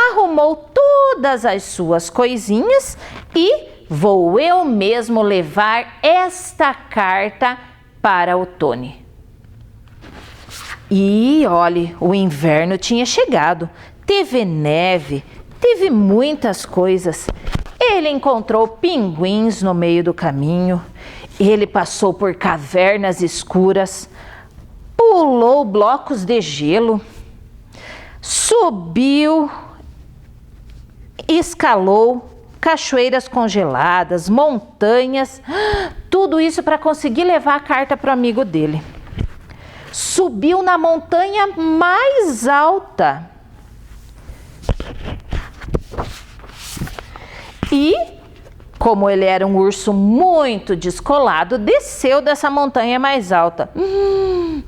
arrumou todas as suas coisinhas e vou eu mesmo levar esta carta para o Tony. E olhe, o inverno tinha chegado. Teve neve, teve muitas coisas. Ele encontrou pinguins no meio do caminho. Ele passou por cavernas escuras, pulou blocos de gelo, subiu, escalou cachoeiras congeladas, montanhas, tudo isso para conseguir levar a carta para o amigo dele. Subiu na montanha mais alta e, como ele era um urso muito descolado, desceu dessa montanha mais alta.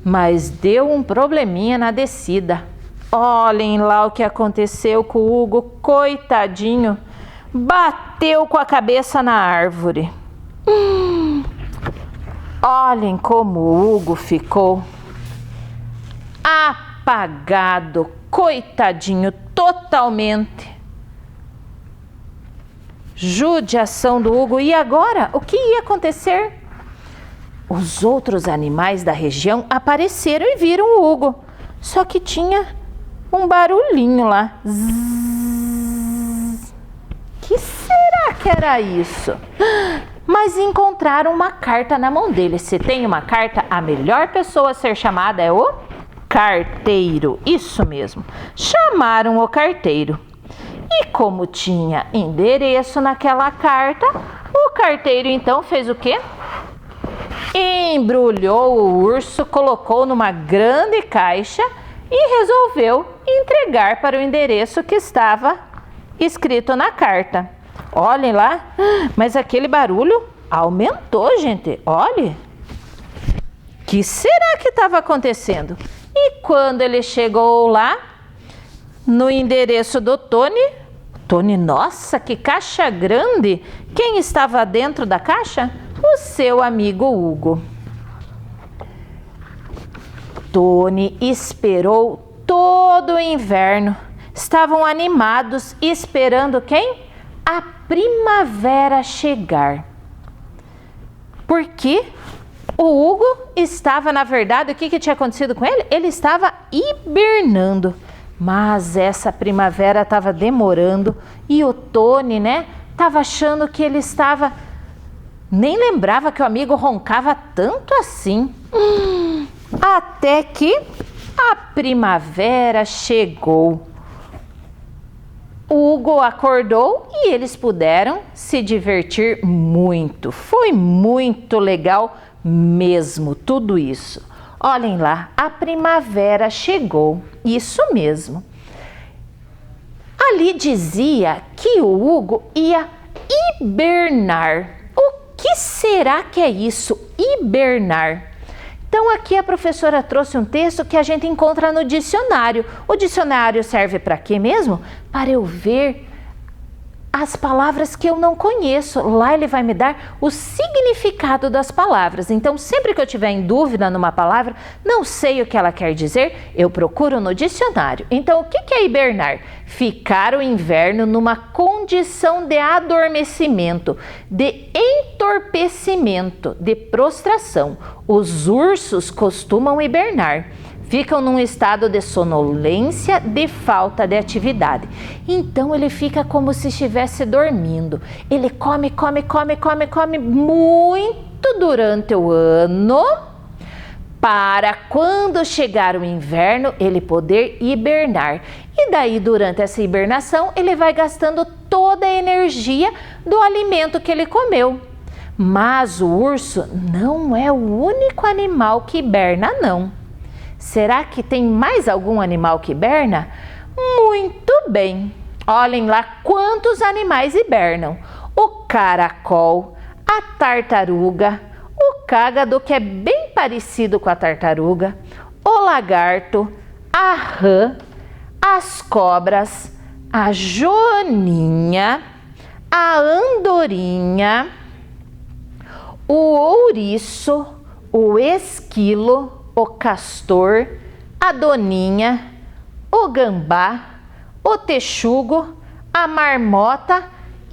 Mas deu um probleminha na descida. Olhem lá o que aconteceu com o Hugo, coitadinho. Bateu com a cabeça na árvore. Olhem como o Hugo ficou apagado, coitadinho, totalmente. Judiação do Hugo. E agora, o que ia acontecer? Os outros animais da região apareceram e viram o Hugo. Só que tinha um barulhinho lá. Zzz. Que será que era isso? Mas encontraram uma carta na mão dele. Se tem uma carta, a melhor pessoa a ser chamada é o carteiro. Isso mesmo. Chamaram o carteiro. E como tinha endereço naquela carta, o carteiro então fez o quê? Embrulhou o urso, colocou numa grande caixa e resolveu entregar para o endereço que estava escrito na carta. Olhem lá, mas aquele barulho aumentou, gente. Olhe. O que será que estava acontecendo? E quando ele chegou lá, no endereço do Tony, nossa, que caixa grande! Quem estava dentro da caixa? O seu amigo Hugo. Tony esperou todo o inverno. Estavam animados, esperando quem? A primavera chegar. Porque o Hugo estava, na verdade, o que tinha acontecido com ele? Ele estava hibernando. Mas essa primavera estava demorando e o Tony, né, estava achando que ele estava... Nem lembrava que o amigo roncava tanto assim. Até que a primavera chegou. O Hugo acordou e eles puderam se divertir muito. Foi muito legal mesmo tudo isso. Olhem lá, a primavera chegou, isso mesmo. Ali dizia que o Hugo ia hibernar. O que será que é isso, hibernar? Então aqui a professora trouxe um texto que a gente encontra no dicionário. O dicionário serve para quê mesmo? Para eu ver as palavras que eu não conheço. Lá ele vai me dar o significado das palavras. Então, sempre que eu tiver em dúvida numa palavra, não sei o que ela quer dizer, eu procuro no dicionário. Então, o que é hibernar? Ficar o inverno numa condição de adormecimento, de entorpecimento, de prostração. Os ursos costumam hibernar. Ficam num estado de sonolência, de falta de atividade. Então ele fica como se estivesse dormindo. Ele come muito durante o ano, para quando chegar o inverno ele poder hibernar. E daí durante essa hibernação ele vai gastando toda a energia do alimento que ele comeu. Mas o urso não é o único animal que hiberna, não. Será que tem mais algum animal que hiberna? Muito bem! Olhem lá quantos animais hibernam. O caracol, a tartaruga, o cágado, que é bem parecido com a tartaruga, o lagarto, a rã, as cobras, a joaninha, a andorinha, o ouriço, o esquilo, o castor, a doninha, o gambá, o texugo, a marmota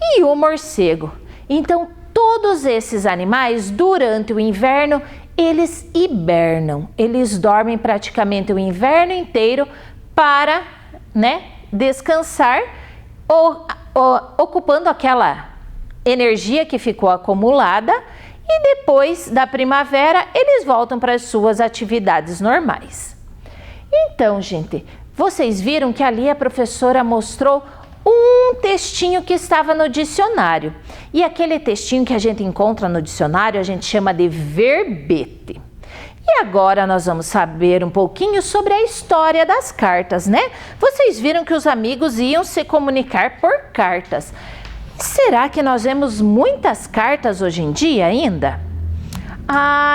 e o morcego. Então, todos esses animais, durante o inverno, eles hibernam, eles dormem praticamente o inverno inteiro para, descansar, ocupando aquela energia que ficou acumulada, e depois da primavera eles voltam para as suas atividades normais. Então, gente, vocês viram que ali a professora mostrou um textinho que estava no dicionário. E aquele textinho que a gente encontra no dicionário a gente chama de verbete. E agora nós vamos saber um pouquinho sobre a história das cartas, né? Vocês viram que os amigos iam se comunicar por cartas. Será que nós vemos muitas cartas hoje em dia ainda?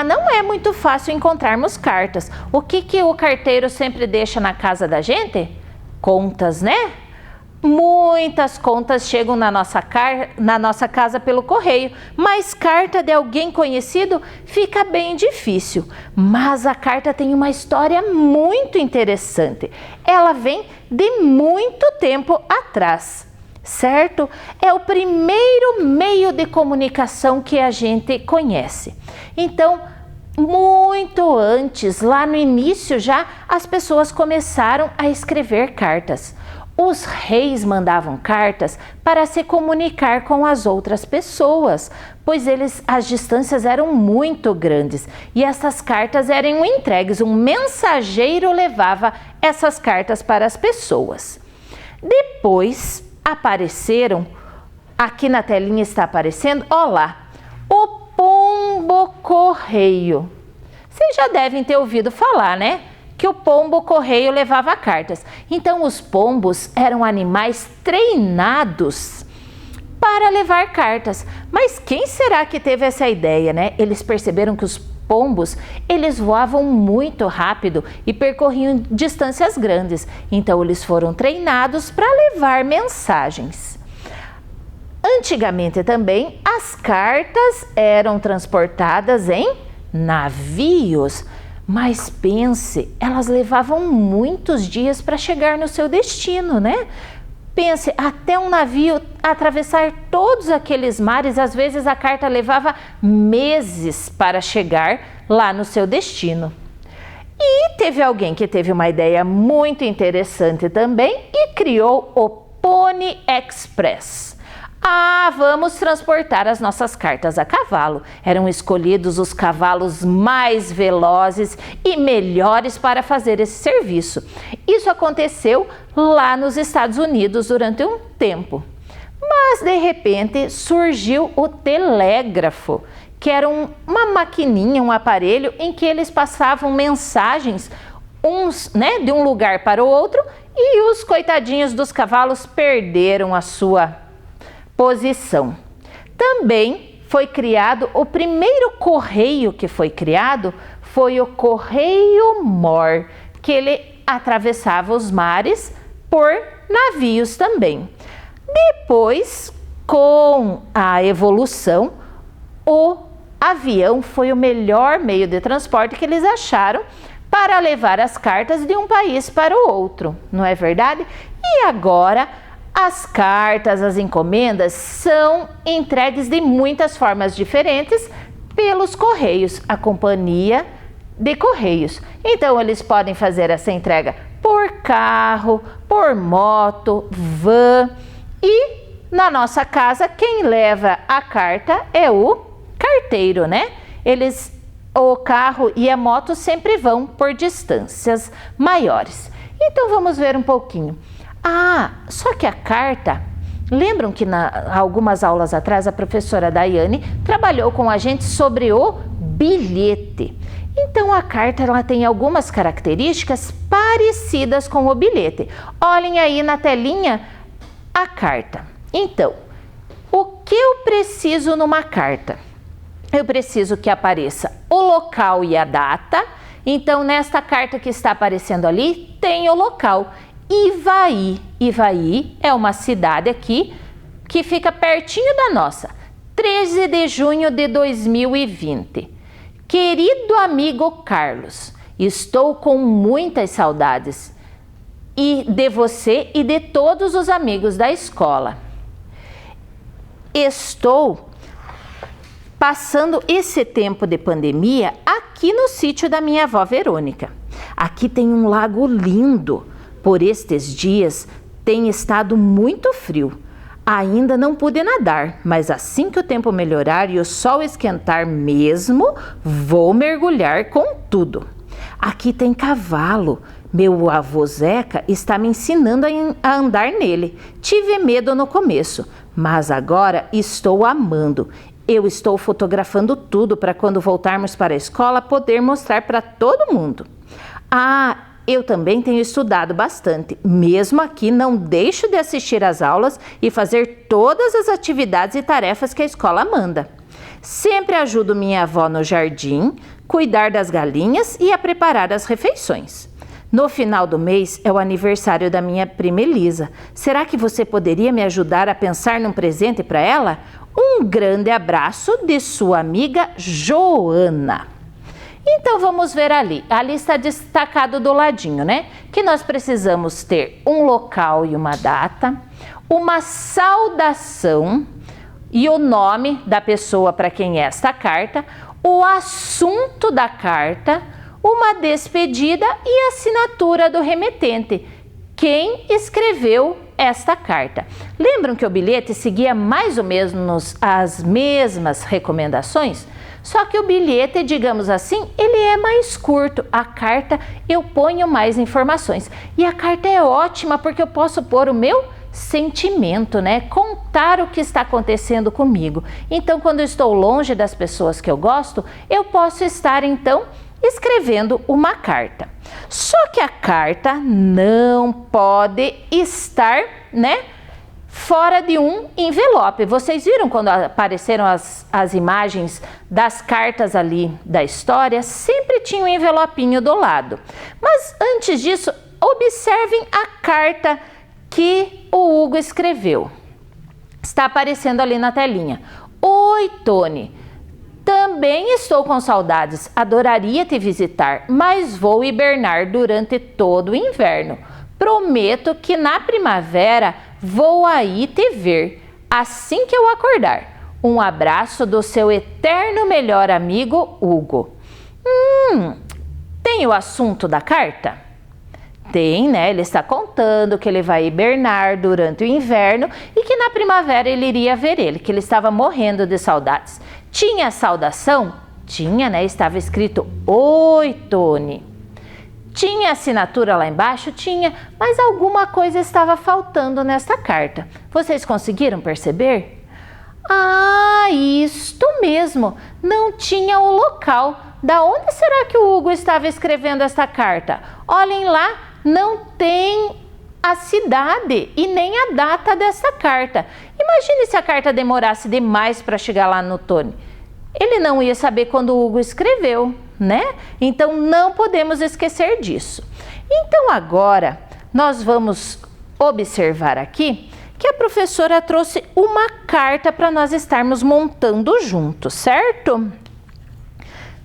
Não é muito fácil encontrarmos cartas. O que o carteiro sempre deixa na casa da gente? Contas, né? Muitas contas chegam na nossa casa pelo correio, mas carta de alguém conhecido fica bem difícil. Mas a carta tem uma história muito interessante. Ela vem de muito tempo atrás, certo? É o primeiro meio de comunicação que a gente conhece. Então, muito antes, lá no início já, as pessoas começaram a escrever cartas. Os reis mandavam cartas para se comunicar com as outras pessoas, pois as distâncias eram muito grandes e essas cartas eram entregues. Um mensageiro levava essas cartas para as pessoas. Depois apareceram, aqui na telinha está aparecendo, ó lá, o pombo-correio. Vocês já devem ter ouvido falar, né? Que o pombo-correio levava cartas. Então, os pombos eram animais treinados para levar cartas. Mas quem será que teve essa ideia, né? Eles perceberam que os pombos, eles voavam muito rápido e percorriam distâncias grandes. Então, eles foram treinados para levar mensagens. Antigamente também, as cartas eram transportadas em navios. Mas pense, elas levavam muitos dias para chegar no seu destino, né? Pense, até um navio atravessar todos aqueles mares, às vezes a carta levava meses para chegar lá no seu destino. E teve alguém que teve uma ideia muito interessante também e criou o Pony Express. Vamos transportar as nossas cartas a cavalo. Eram escolhidos os cavalos mais velozes e melhores para fazer esse serviço. Isso aconteceu lá nos Estados Unidos durante um tempo. Mas, de repente, surgiu o telégrafo, que era uma maquininha, um aparelho em que eles passavam mensagens de um lugar para o outro, e os coitadinhos dos cavalos perderam a sua posição. Também foi criado, o primeiro correio que foi criado foi o Correio Mor, que ele atravessava os mares por navios também. Depois, com a evolução, o avião foi o melhor meio de transporte que eles acharam para levar as cartas de um país para o outro, não é verdade? E agora, as cartas, as encomendas são entregues de muitas formas diferentes pelos Correios, a Companhia de Correios. Então, eles podem fazer essa entrega por carro, por moto, van, e na nossa casa, quem leva a carta é o carteiro, né? O carro e a moto sempre vão por distâncias maiores. Então, vamos ver um pouquinho. Só que a carta, lembram que algumas aulas atrás a professora Daiane trabalhou com a gente sobre o bilhete. Então a carta ela tem algumas características parecidas com o bilhete. Olhem aí na telinha a carta. Então, o que eu preciso numa carta? Eu preciso que apareça o local e a data. Então, nesta carta que está aparecendo ali, tem o local. Ivaí. Ivaí é uma cidade aqui que fica pertinho da nossa. 13 de junho de 2020. Querido amigo Carlos, estou com muitas saudades de você e de todos os amigos da escola. Estou passando esse tempo de pandemia aqui no sítio da minha avó Verônica. Aqui tem um lago lindo. Por estes dias tem estado muito frio. Ainda não pude nadar, mas assim que o tempo melhorar e o sol esquentar mesmo, vou mergulhar com tudo. Aqui tem cavalo. Meu avô Zeca está me ensinando a andar nele. Tive medo no começo, mas agora estou amando. Eu estou fotografando tudo para quando voltarmos para a escola poder mostrar para todo mundo. Eu também tenho estudado bastante. Mesmo aqui não deixo de assistir às aulas e fazer todas as atividades e tarefas que a escola manda. Sempre ajudo minha avó no jardim, cuidar das galinhas e a preparar as refeições. No final do mês é o aniversário da minha prima Elisa. Será que você poderia me ajudar a pensar num presente para ela? Um grande abraço de sua amiga Joana. Então vamos ver ali. Ali está destacado do ladinho, né? Que nós precisamos ter um local e uma data, uma saudação e o nome da pessoa para quem é esta carta, o assunto da carta, uma despedida e a assinatura do remetente, quem escreveu esta carta. Lembram que o bilhete seguia mais ou menos as mesmas recomendações? Só que o bilhete, digamos assim, ele é mais curto. A carta eu ponho mais informações. E a carta é ótima porque eu posso pôr o meu sentimento, né? Contar o que está acontecendo comigo. Então, quando eu estou longe das pessoas que eu gosto, eu posso estar, então, escrevendo uma carta. Só que a carta não pode estar, né, fora de um envelope. Vocês viram quando apareceram as imagens das cartas ali da história? Sempre tinha um envelopinho do lado. Mas antes disso, observem a carta que o Hugo escreveu. Está aparecendo ali na telinha. Oi, Tony. Também estou com saudades, adoraria te visitar, mas vou hibernar durante todo o inverno. Prometo que na primavera vou aí te ver, assim que eu acordar. Um abraço do seu eterno melhor amigo, Hugo. Tem o assunto da carta? Tem, né? Ele está contando que ele vai hibernar durante o inverno e que na primavera ele iria ver ele, que ele estava morrendo de saudades. Tinha saudação? Tinha, né? Estava escrito Oi, Tony. Tinha assinatura lá embaixo? Tinha, mas alguma coisa estava faltando nesta carta. Vocês conseguiram perceber? Isto mesmo! Não tinha o local. Da onde será que o Hugo estava escrevendo esta carta? Olhem lá, não tem a cidade e nem a data dessa carta. Imagine se a carta demorasse demais para chegar lá no Tony. Ele não ia saber quando o Hugo escreveu, né? Então não podemos esquecer disso. Então agora nós vamos observar aqui que a professora trouxe uma carta para nós estarmos montando juntos, certo?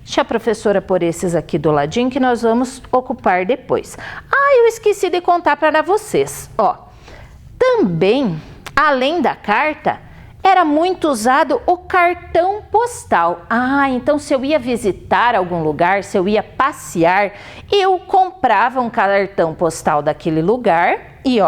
Deixa a professora pôr esses aqui do ladinho que nós vamos ocupar depois. Eu esqueci de contar para vocês. Também, além da carta, era muito usado o cartão postal. Então se eu ia visitar algum lugar, se eu ia passear, eu comprava um cartão postal daquele lugar e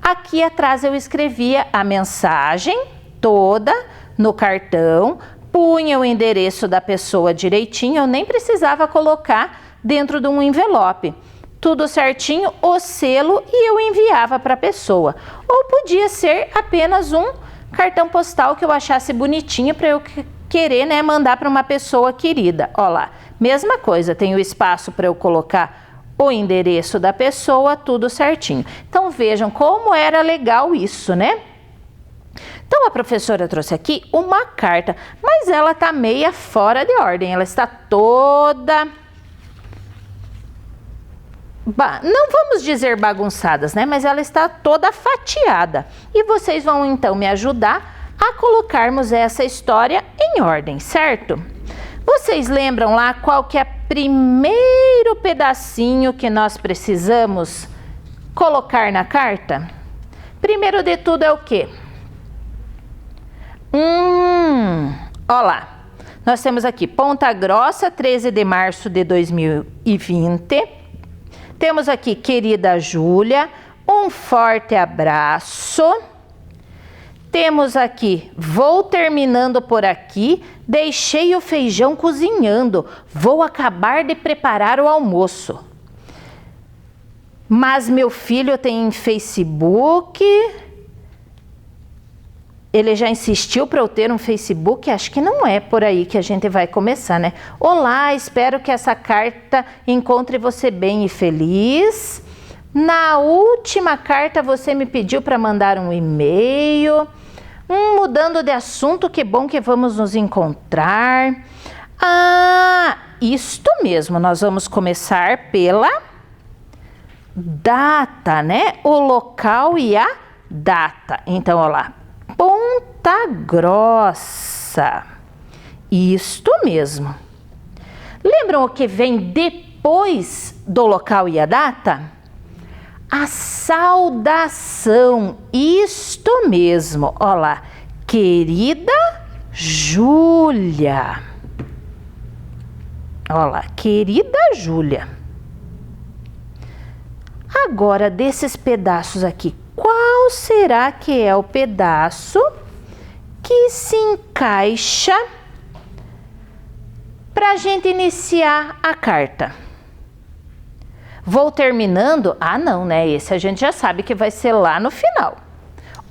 aqui atrás eu escrevia a mensagem toda no cartão, punha o endereço da pessoa direitinho, eu nem precisava colocar dentro de um envelope. Tudo certinho, o selo e eu enviava para a pessoa. Ou podia ser apenas um cartão postal que eu achasse bonitinho para eu querer, né, mandar para uma pessoa querida. Ó lá, mesma coisa, tem o espaço para eu colocar o endereço da pessoa, tudo certinho. Então vejam como era legal isso, né? Então a professora trouxe aqui uma carta, mas ela está meia fora de ordem, ela está toda... não vamos dizer bagunçadas, né? Mas ela está toda fatiada. E vocês vão então me ajudar a colocarmos essa história em ordem, certo? Vocês lembram lá qual que é o primeiro pedacinho que nós precisamos colocar na carta? Primeiro de tudo é o quê? Ó lá. Nós temos aqui Ponta Grossa, 13 de março de 2020. Temos aqui querida Júlia, um forte abraço. Temos aqui, vou terminando por aqui, deixei o feijão cozinhando, vou acabar de preparar o almoço. Mas meu filho tem Facebook, ele já insistiu para eu ter um Facebook, acho que não é por aí que a gente vai começar, né? Olá, espero que essa carta encontre você bem e feliz. Na última carta você me pediu para mandar um e-mail. Mudando de assunto, que bom que vamos nos encontrar. Ah, isto mesmo, nós vamos começar pela data, né? O local e a data. Então, olha lá, Ponta Grossa. Isto mesmo. Lembram o que vem depois do local e a data? A saudação, isto mesmo, olha lá, querida Júlia. Olha lá, querida Júlia. Agora, desses pedaços aqui, qual será que é o pedaço que se encaixa para a gente iniciar a carta? Vou terminando? Ah, não, né? Esse a gente já sabe que vai ser lá no final.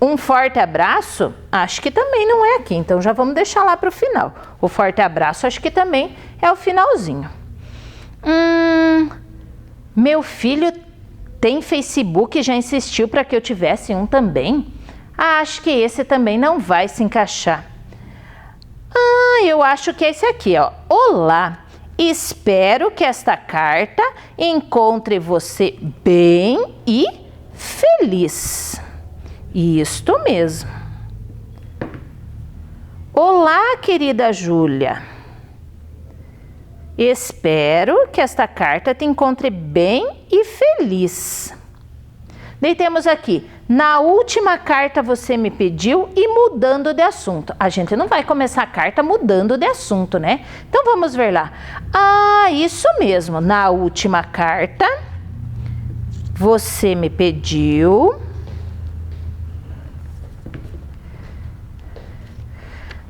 Um forte abraço? Acho que também não é aqui, então já vamos deixar lá para o final. O forte abraço acho que também é o finalzinho. Meu filho tem Facebook e já insistiu para que eu tivesse um também? Acho que esse também não vai se encaixar. Eu acho que é esse aqui, ó. Olá! Espero que esta carta encontre você bem e feliz. Isto mesmo. Olá, querida Júlia. Espero que esta carta te encontre bem e feliz. Daí temos aqui, na última carta você me pediu e mudando de assunto. A gente não vai começar a carta mudando de assunto, né? Então vamos ver lá. Isso mesmo, na última carta você me pediu.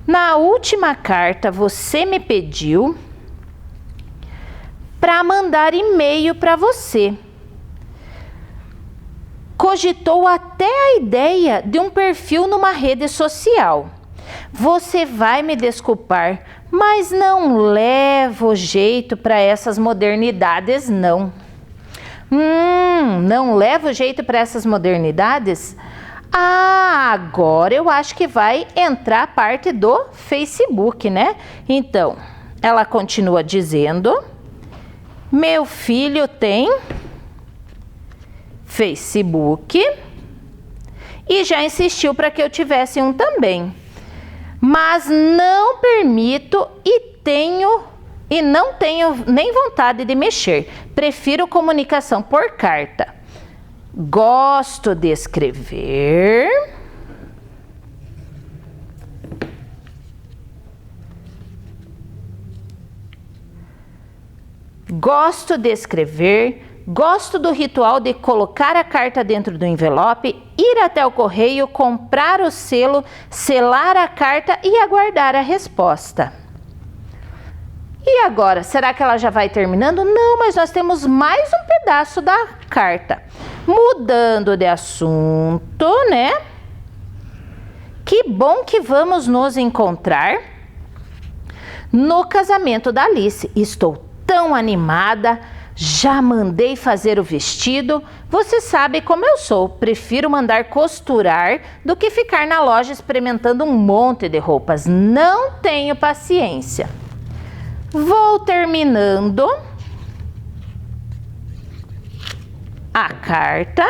Na última carta você me pediu para mandar e-mail para você. Cogitou até a ideia de um perfil numa rede social. Você vai me desculpar, mas não levo jeito para essas modernidades, não. Não levo jeito para essas modernidades? Agora eu acho que vai entrar a parte do Facebook, né? Então, ela continua dizendo: meu filho tem Facebook e já insistiu para que eu tivesse um também, mas não permito e não tenho nem vontade de mexer. Prefiro comunicação por carta. Gosto de escrever. Gosto de escrever. Gosto do ritual de colocar a carta dentro do envelope, ir até o correio, comprar o selo, selar a carta e aguardar a resposta. E agora, será que ela já vai terminando? Não, mas nós temos mais um pedaço da carta. Mudando de assunto, né? Que bom que vamos nos encontrar no casamento da Alice. Estou tão animada. Já mandei fazer o vestido. Você sabe como eu sou. Prefiro mandar costurar do que ficar na loja experimentando um monte de roupas. Não tenho paciência. Vou terminando a carta.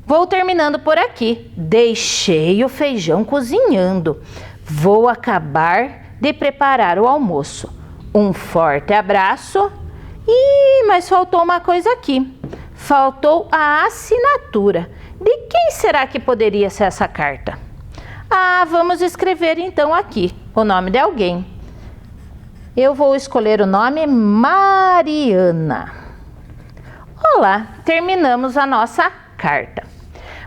Vou terminando por aqui. Deixei o feijão cozinhando. Vou acabar de preparar o almoço. Um forte abraço. Mas faltou uma coisa aqui. Faltou a assinatura. De quem será que poderia ser essa carta? Vamos escrever então aqui o nome de alguém. Eu vou escolher o nome Mariana. Olá, terminamos a nossa carta.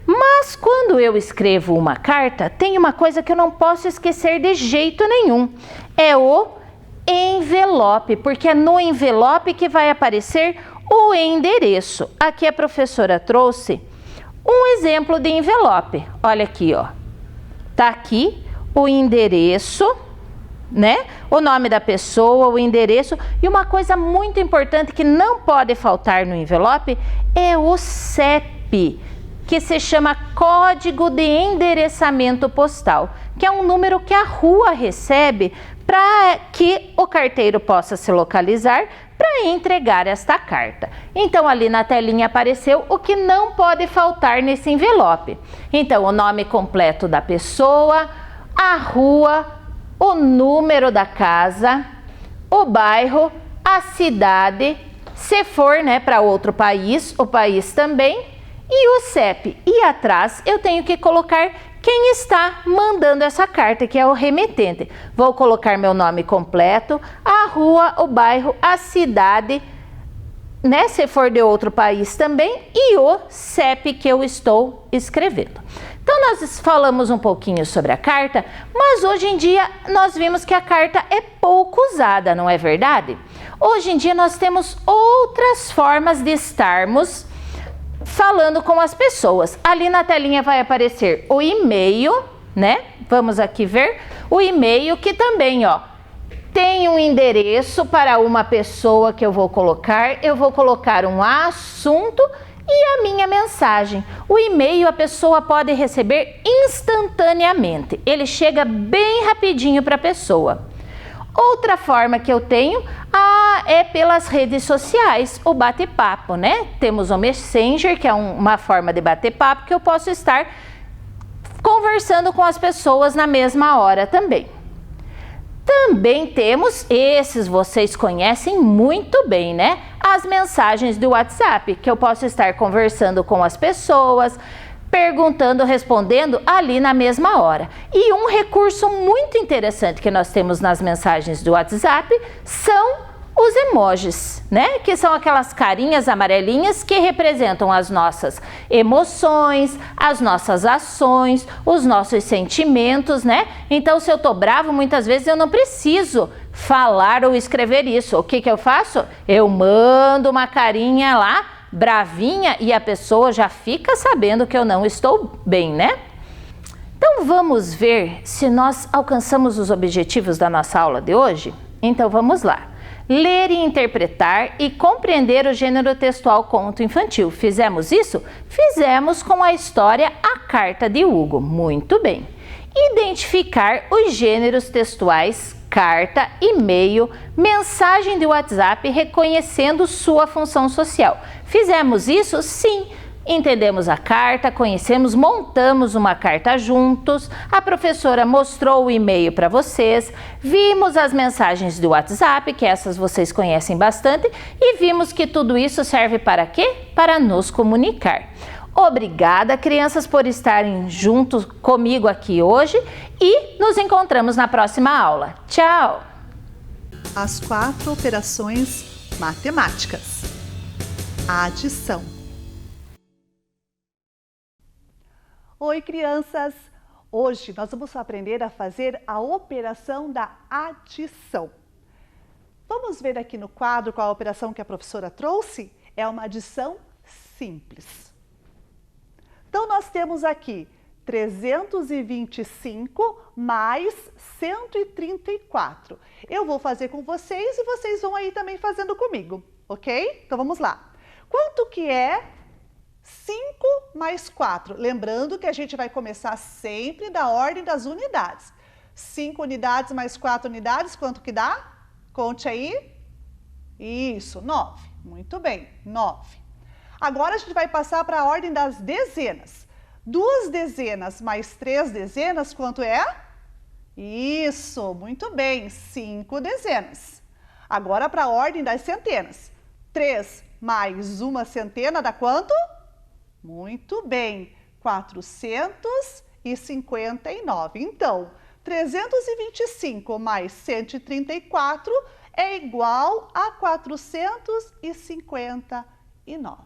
Mas quando eu escrevo uma carta, tem uma coisa que eu não posso esquecer de jeito nenhum. É o envelope, porque é no envelope que vai aparecer o endereço. Aqui a professora trouxe um exemplo de envelope. Olha aqui, ó. Tá aqui o endereço, né? O nome da pessoa, o endereço. E uma coisa muito importante que não pode faltar no envelope é o CEP, que se chama Código de Endereçamento Postal, que é um número que a rua recebe para que o carteiro possa se localizar para entregar esta carta. Então ali na telinha apareceu o que não pode faltar nesse envelope. Então o nome completo da pessoa, a rua, o número da casa, o bairro, a cidade, se for, né, para outro país, o país também, e o CEP. E atrás eu tenho que colocar quem está mandando essa carta, que é o remetente. Vou colocar meu nome completo, a rua, o bairro, a cidade, né, se for de outro país também, e o CEP que eu estou escrevendo. Então nós falamos um pouquinho sobre a carta, mas hoje em dia nós vimos que a carta é pouco usada, não é verdade? Hoje em dia nós temos outras formas de estarmos falando com as pessoas. Ali na telinha vai aparecer o e-mail, né? Vamos aqui ver o e-mail, que também, ó, tem um endereço para uma pessoa que eu vou colocar um assunto e a minha mensagem. O e-mail a pessoa pode receber instantaneamente. Ele chega bem rapidinho para a pessoa. Outra forma que eu tenho é pelas redes sociais, o bate-papo, né? Temos o Messenger, que é uma forma de bater-papo que eu posso estar conversando com as pessoas na mesma hora também. Também temos, esses vocês conhecem muito bem, né? As mensagens do WhatsApp, que eu posso estar conversando com as pessoas, perguntando, respondendo ali na mesma hora. E um recurso muito interessante que nós temos nas mensagens do WhatsApp são os emojis, né? Que são aquelas carinhas amarelinhas que representam as nossas emoções, as nossas ações, os nossos sentimentos, né? Então, se eu tô bravo, muitas vezes eu não preciso falar ou escrever isso. O que que eu faço? Eu mando uma carinha lá, bravinha, e a pessoa já fica sabendo que eu não estou bem, né? Então vamos ver se nós alcançamos os objetivos da nossa aula de hoje? Então vamos lá. Ler e interpretar e compreender o gênero textual conto infantil. Fizemos isso? Fizemos com a história A Carta de Hugo. Muito bem. Identificar os gêneros textuais carta, e-mail, mensagem de WhatsApp, reconhecendo sua função social. Fizemos isso? Sim. Entendemos a carta, conhecemos, montamos uma carta juntos, a professora mostrou o e-mail para vocês, vimos as mensagens do WhatsApp, que essas vocês conhecem bastante, e vimos que tudo isso serve para quê? Para nos comunicar. Obrigada, crianças, por estarem juntos comigo aqui hoje e nos encontramos na próxima aula. Tchau! As 4 operações matemáticas. A adição. Oi, crianças! Hoje nós vamos aprender a fazer a operação da adição. Vamos ver aqui no quadro qual a operação que a professora trouxe? É uma adição simples. Então, nós temos aqui 325 mais 134. Eu vou fazer com vocês e vocês vão aí também fazendo comigo, ok? Então, vamos lá. Quanto que é 5 mais 4? Lembrando que a gente vai começar sempre da ordem das unidades. 5 unidades mais 4 unidades, quanto que dá? Conte aí. Isso, 9. Muito bem, 9. Agora a gente vai passar para a ordem das dezenas. 2 dezenas mais 3 dezenas, quanto é? Isso, muito bem, 5 dezenas. Agora para a ordem das centenas. 3 mais 1 centena dá quanto? Muito bem, 459. Então, 325 mais 134 é igual a 459.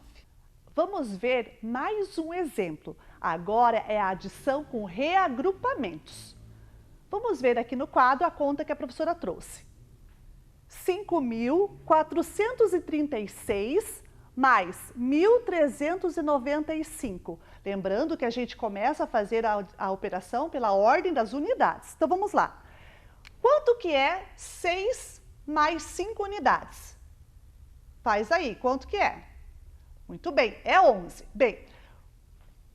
Vamos ver mais um exemplo. Agora é a adição com reagrupamentos. Vamos ver aqui no quadro a conta que a professora trouxe. 5.436 mais 1.395. Lembrando que a gente começa a fazer a operação pela ordem das unidades. Então, vamos lá. Quanto que é 6 mais 5 unidades? Faz aí, quanto que é? Muito bem, é 11. Bem,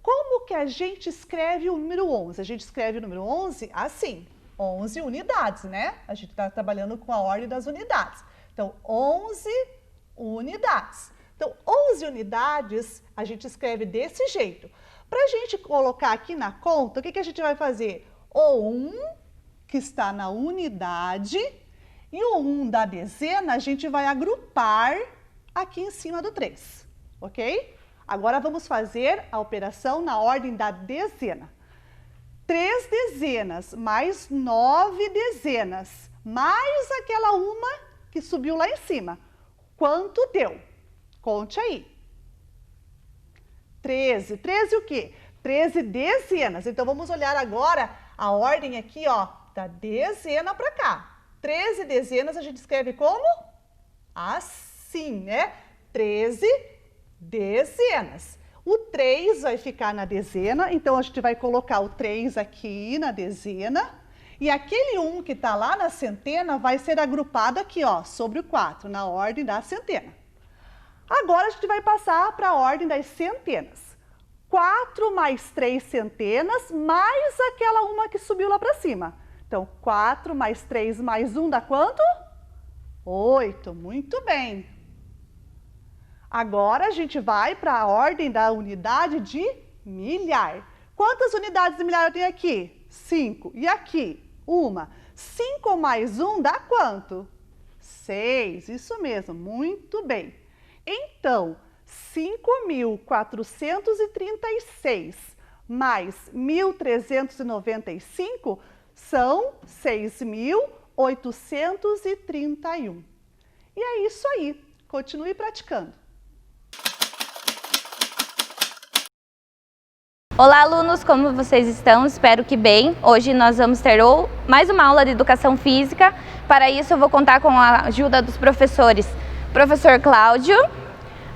como que a gente escreve o número 11? A gente escreve o número 11 assim, 11 unidades, né? A gente está trabalhando com a ordem das unidades. Então, 11 unidades. Então, 11 unidades a gente escreve desse jeito. Para a gente colocar aqui na conta, o que a gente vai fazer? O 1, que está na unidade, e o 1 da dezena a gente vai agrupar aqui em cima do 3, ok? Agora vamos fazer a operação na ordem da dezena. 3 dezenas mais 9 dezenas, mais aquela uma que subiu lá em cima. Quanto deu? Conte aí. 13. 13 o quê? 13 dezenas. Então, vamos olhar agora a ordem aqui, ó, da dezena para cá. 13 dezenas a gente escreve como? Assim, né? 13 dezenas. O 3 vai ficar na dezena, então a gente vai colocar o 3 aqui na dezena. E aquele 1 que está lá na centena vai ser agrupado aqui, ó, sobre o 4, na ordem da centena. Agora a gente vai passar para a ordem das centenas. 4 mais 3 centenas, mais aquela uma que subiu lá para cima. Então, 4 mais 3 mais 1 dá quanto? 8. Muito bem. Agora a gente vai para a ordem da unidade de milhar. Quantas unidades de milhar eu tenho aqui? 5. E aqui? 1. 5 mais 1 dá quanto? 6. Isso mesmo, muito bem. Então, 5.436 mais 1.395 são 6.831. E é isso aí. Continue praticando. Olá, alunos, como vocês estão? Espero que bem. Hoje nós vamos ter mais uma aula de Educação Física. Para isso, eu vou contar com a ajuda dos professores. Professor Cláudio,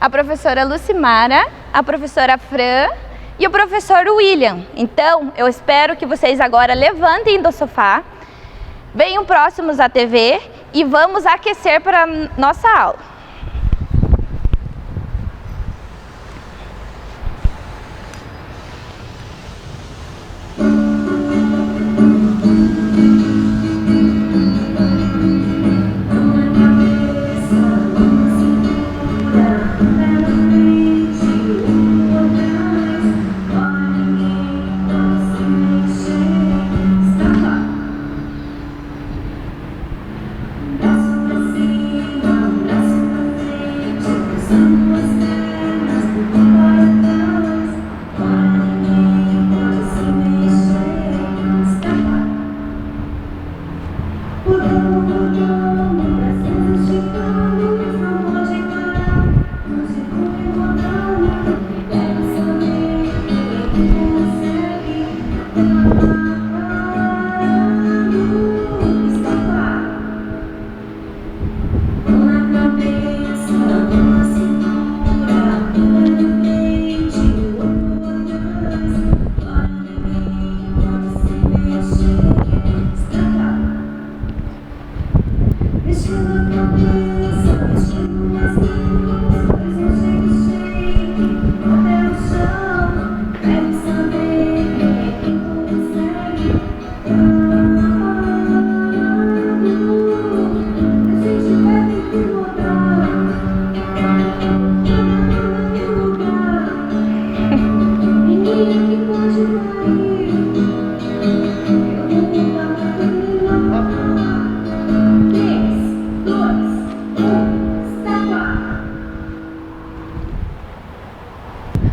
a professora Lucimara, a professora Fran e o professor William. Então, eu espero que vocês agora levantem do sofá, venham próximos à TV e vamos aquecer para a nossa aula.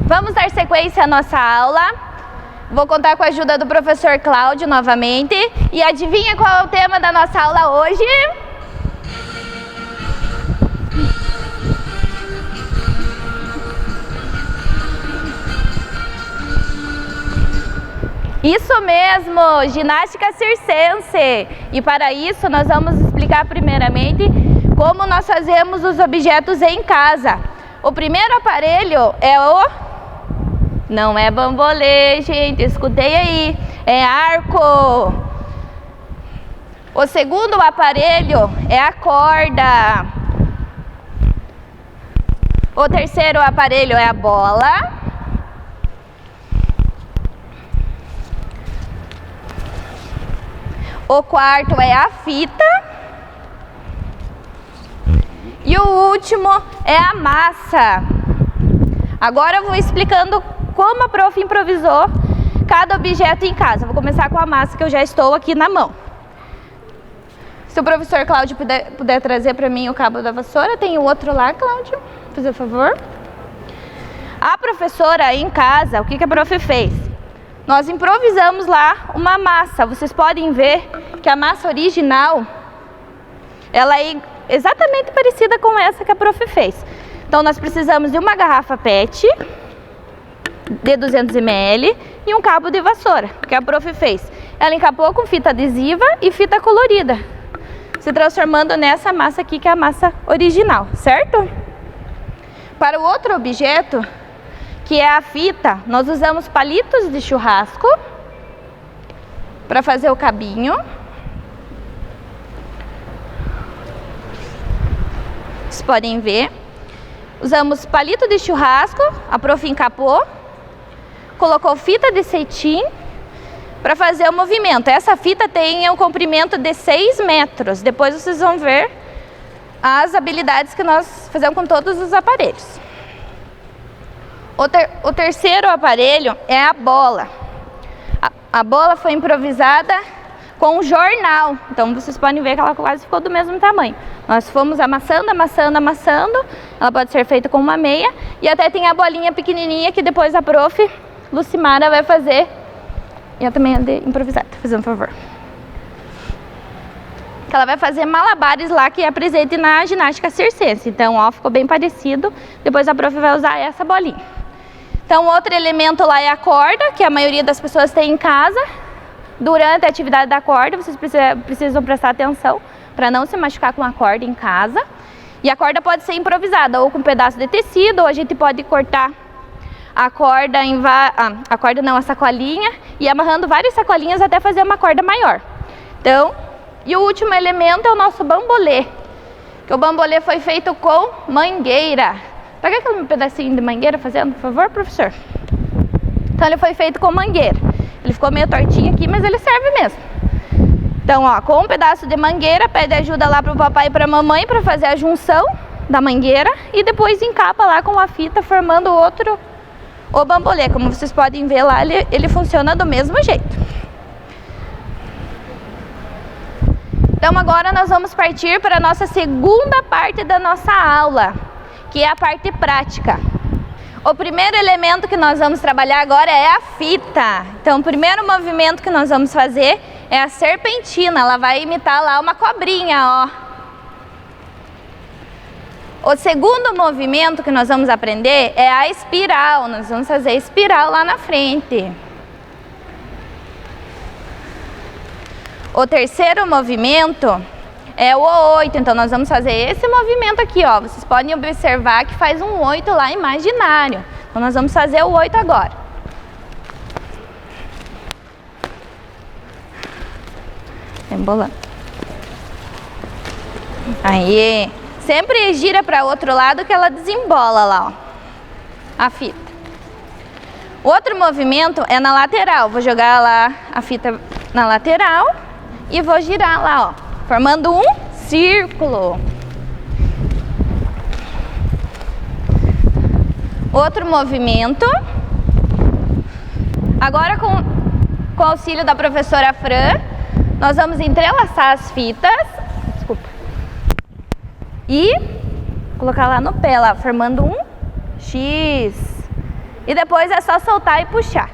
Vamos dar sequência à nossa aula. vou contar com a ajuda do professor Cláudio novamente. E adivinha qual é o tema da nossa aula hoje? Isso mesmo, ginástica circense. E para isso nós vamos explicar primeiramente como nós fazemos os objetos em casa. O primeiro aparelho é o... Não é bambolê, gente, escutei aí. É arco. O segundo aparelho é a corda. O terceiro aparelho é a bola. O quarto é a fita. E o último é a massa. Agora eu vou explicando como a prof improvisou cada objeto em casa. Vou começar com a massa que eu já estou aqui na mão. Se o professor Cláudio puder trazer para mim o cabo da vassoura, tem o outro lá, Cláudio, por favor. A professora em casa, o que a prof fez? Nós improvisamos lá uma massa. Vocês podem ver que a massa original, ela é exatamente parecida com essa que a prof fez. Então nós precisamos de uma garrafa PET de 200 ml e um cabo de vassoura, que a prof fez. Ela encapou com fita adesiva e fita colorida, se transformando nessa massa aqui, que é a massa original, certo? Para o outro objeto, que é a fita, nós usamos palitos de churrasco para fazer o cabinho. Vocês podem ver. Usamos palito de churrasco, a prof encapou, colocou fita de cetim para fazer o movimento. Essa fita tem um comprimento de 6 metros. Depois vocês vão ver as habilidades que nós fazemos com todos os aparelhos. O terceiro aparelho é a bola. A bola foi improvisada com um jornal. Então vocês podem ver que ela quase ficou do mesmo tamanho. Nós fomos amassando, amassando, amassando. Ela pode ser feita com uma meia. E até tem a bolinha pequenininha que depois a prof Lucimara vai fazer. E eu também andei improvisada, fazendo um favor. Que ela vai fazer malabares lá, que é presente na ginástica circense. Então, ó, ficou bem parecido. Depois a prof vai usar essa bolinha. Então, outro elemento lá é a corda, que a maioria das pessoas tem em casa. Durante a atividade da corda, vocês precisam prestar atenção para não se machucar com a corda em casa. E a corda pode ser improvisada, ou com um pedaço de tecido, ou a gente pode cortar a corda a sacolinha, e amarrando várias sacolinhas até fazer uma corda maior. Então, e o último elemento é o nosso bambolê, que o bambolê foi feito com mangueira. Pega aquele pedacinho de mangueira fazendo, por favor, professor? Então ele foi feito com mangueira. Ele ficou meio tortinho aqui, mas ele serve mesmo. Então, ó, com um pedaço de mangueira, pede ajuda lá pro papai e pra mamãe para fazer a junção da mangueira e depois encapa lá com a fita, formando o bambolê. Como vocês podem ver lá, ele funciona do mesmo jeito. Então agora nós vamos partir para a nossa segunda parte da nossa aula, que é a parte prática. O primeiro elemento que nós vamos trabalhar agora é a fita. Então o primeiro movimento que nós vamos fazer é a serpentina. Ela vai imitar lá uma cobrinha, ó. O segundo movimento que nós vamos aprender é a espiral. Nós vamos fazer espiral lá na frente. O terceiro movimento é o 8. Então nós vamos fazer esse movimento aqui, ó. Vocês podem observar que faz um 8 lá imaginário. Então nós vamos fazer o 8 agora. Embolando. Aí. Sempre gira para o outro lado que ela desembola lá, ó, a fita. O outro movimento é na lateral. Vou jogar lá a fita na lateral e vou girar lá, ó, formando um círculo. Outro movimento. Agora com o auxílio da professora Fran, nós vamos entrelaçar as fitas. Desculpa. E colocar lá no pé, lá, formando um X. E depois é só soltar e puxar.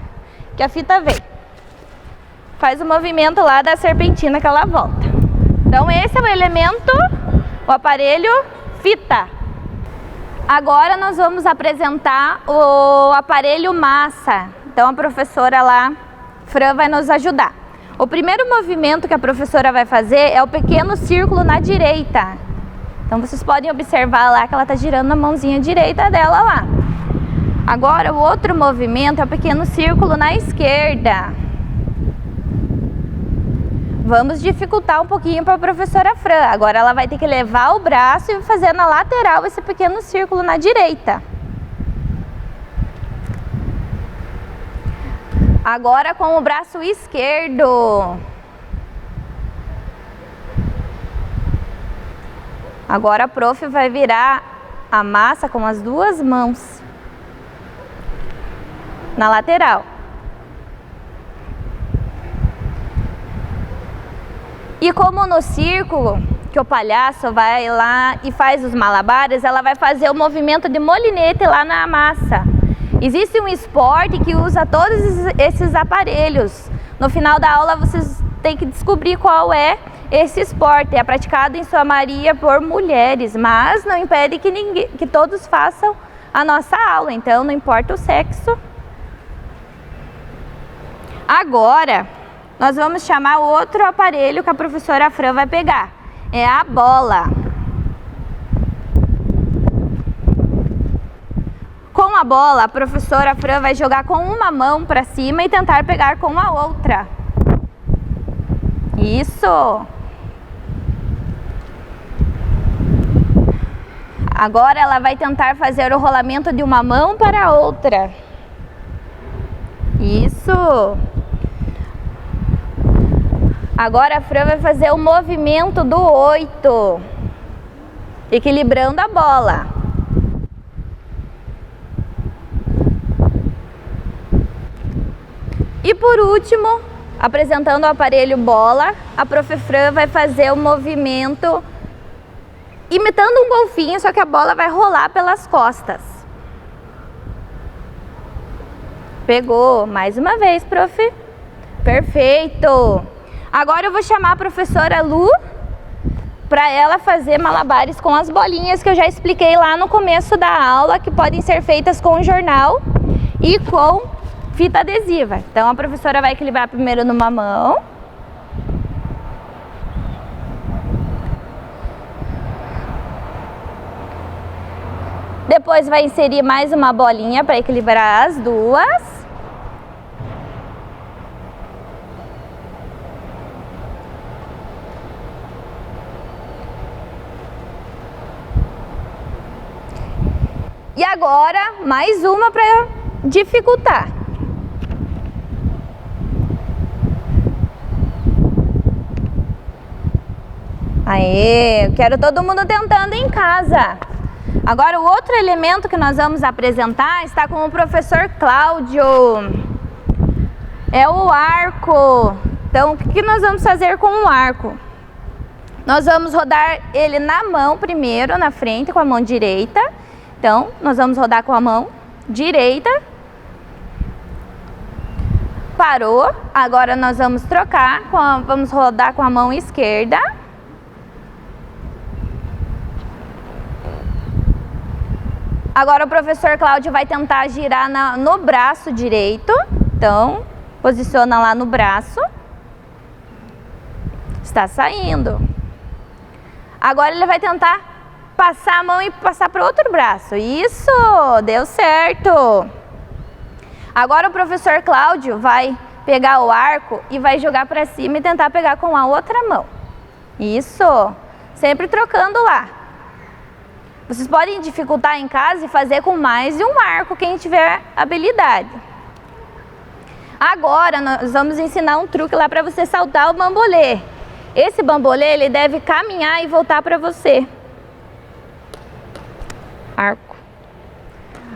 que a fita vem. Faz o movimento lá da serpentina que ela volta. Então esse é o elemento, o aparelho fita. Agora nós vamos apresentar o aparelho massa. Então a professora lá, Fran, vai nos ajudar. O primeiro movimento que a professora vai fazer é o pequeno círculo na direita. Então vocês podem observar lá que ela está girando na mãozinha direita dela lá. Agora o outro movimento é o pequeno círculo na esquerda. Vamos dificultar um pouquinho para a professora Fran. Agora ela vai ter que levar o braço e fazer na lateral esse pequeno círculo na direita. Agora com o braço esquerdo. Agora a prof vai virar a massa com as duas mãos na lateral. E como no círculo, que o palhaço vai lá e faz os malabares, ela vai fazer o movimento de molinete lá na massa. Existe um esporte que usa todos esses aparelhos. No final da aula vocês têm que descobrir qual é esse esporte. É praticado em sua maioria por mulheres, mas não impede que todos façam a nossa aula. Então não importa o sexo. Agora nós vamos chamar o outro aparelho que a professora Fran vai pegar. É a bola. Com a bola, a professora Fran vai jogar com uma mão para cima e tentar pegar com a outra. Isso! Agora ela vai tentar fazer o rolamento de uma mão para a outra. Isso! Agora a Fran vai fazer o movimento do 8, equilibrando a bola. E por último, apresentando o aparelho bola, a prof. Fran vai fazer o movimento imitando um golfinho, só que a bola vai rolar pelas costas. Pegou, mais uma vez, prof. Perfeito! Agora eu vou chamar a professora Lu para ela fazer malabares com as bolinhas que eu já expliquei lá no começo da aula, que podem ser feitas com jornal e com fita adesiva. Então a professora vai equilibrar primeiro numa mão. Depois vai inserir mais uma bolinha para equilibrar as duas. E agora, mais uma para dificultar. Aê, eu quero todo mundo tentando em casa. Agora, o outro elemento que nós vamos apresentar está com o professor Cláudio. É o arco. Então, o que nós vamos fazer com o arco? Nós vamos rodar ele na mão primeiro, na frente, com a mão direita. Então, nós vamos rodar com a mão direita. Parou. Agora nós vamos trocar, vamos rodar com a mão esquerda. Agora o professor Cláudio vai tentar girar no braço direito. Então, posiciona lá no braço. Está saindo. Agora ele vai tentar passar a mão e passar para o outro braço. Isso, deu certo. Agora o professor Cláudio vai pegar o arco e vai jogar para cima e tentar pegar com a outra mão. Isso, sempre trocando lá. Vocês podem dificultar em casa e fazer com mais de um arco, quem tiver habilidade. Agora nós vamos ensinar um truque lá para você saltar o bambolê. Esse bambolê, ele deve caminhar e voltar para você. Arco.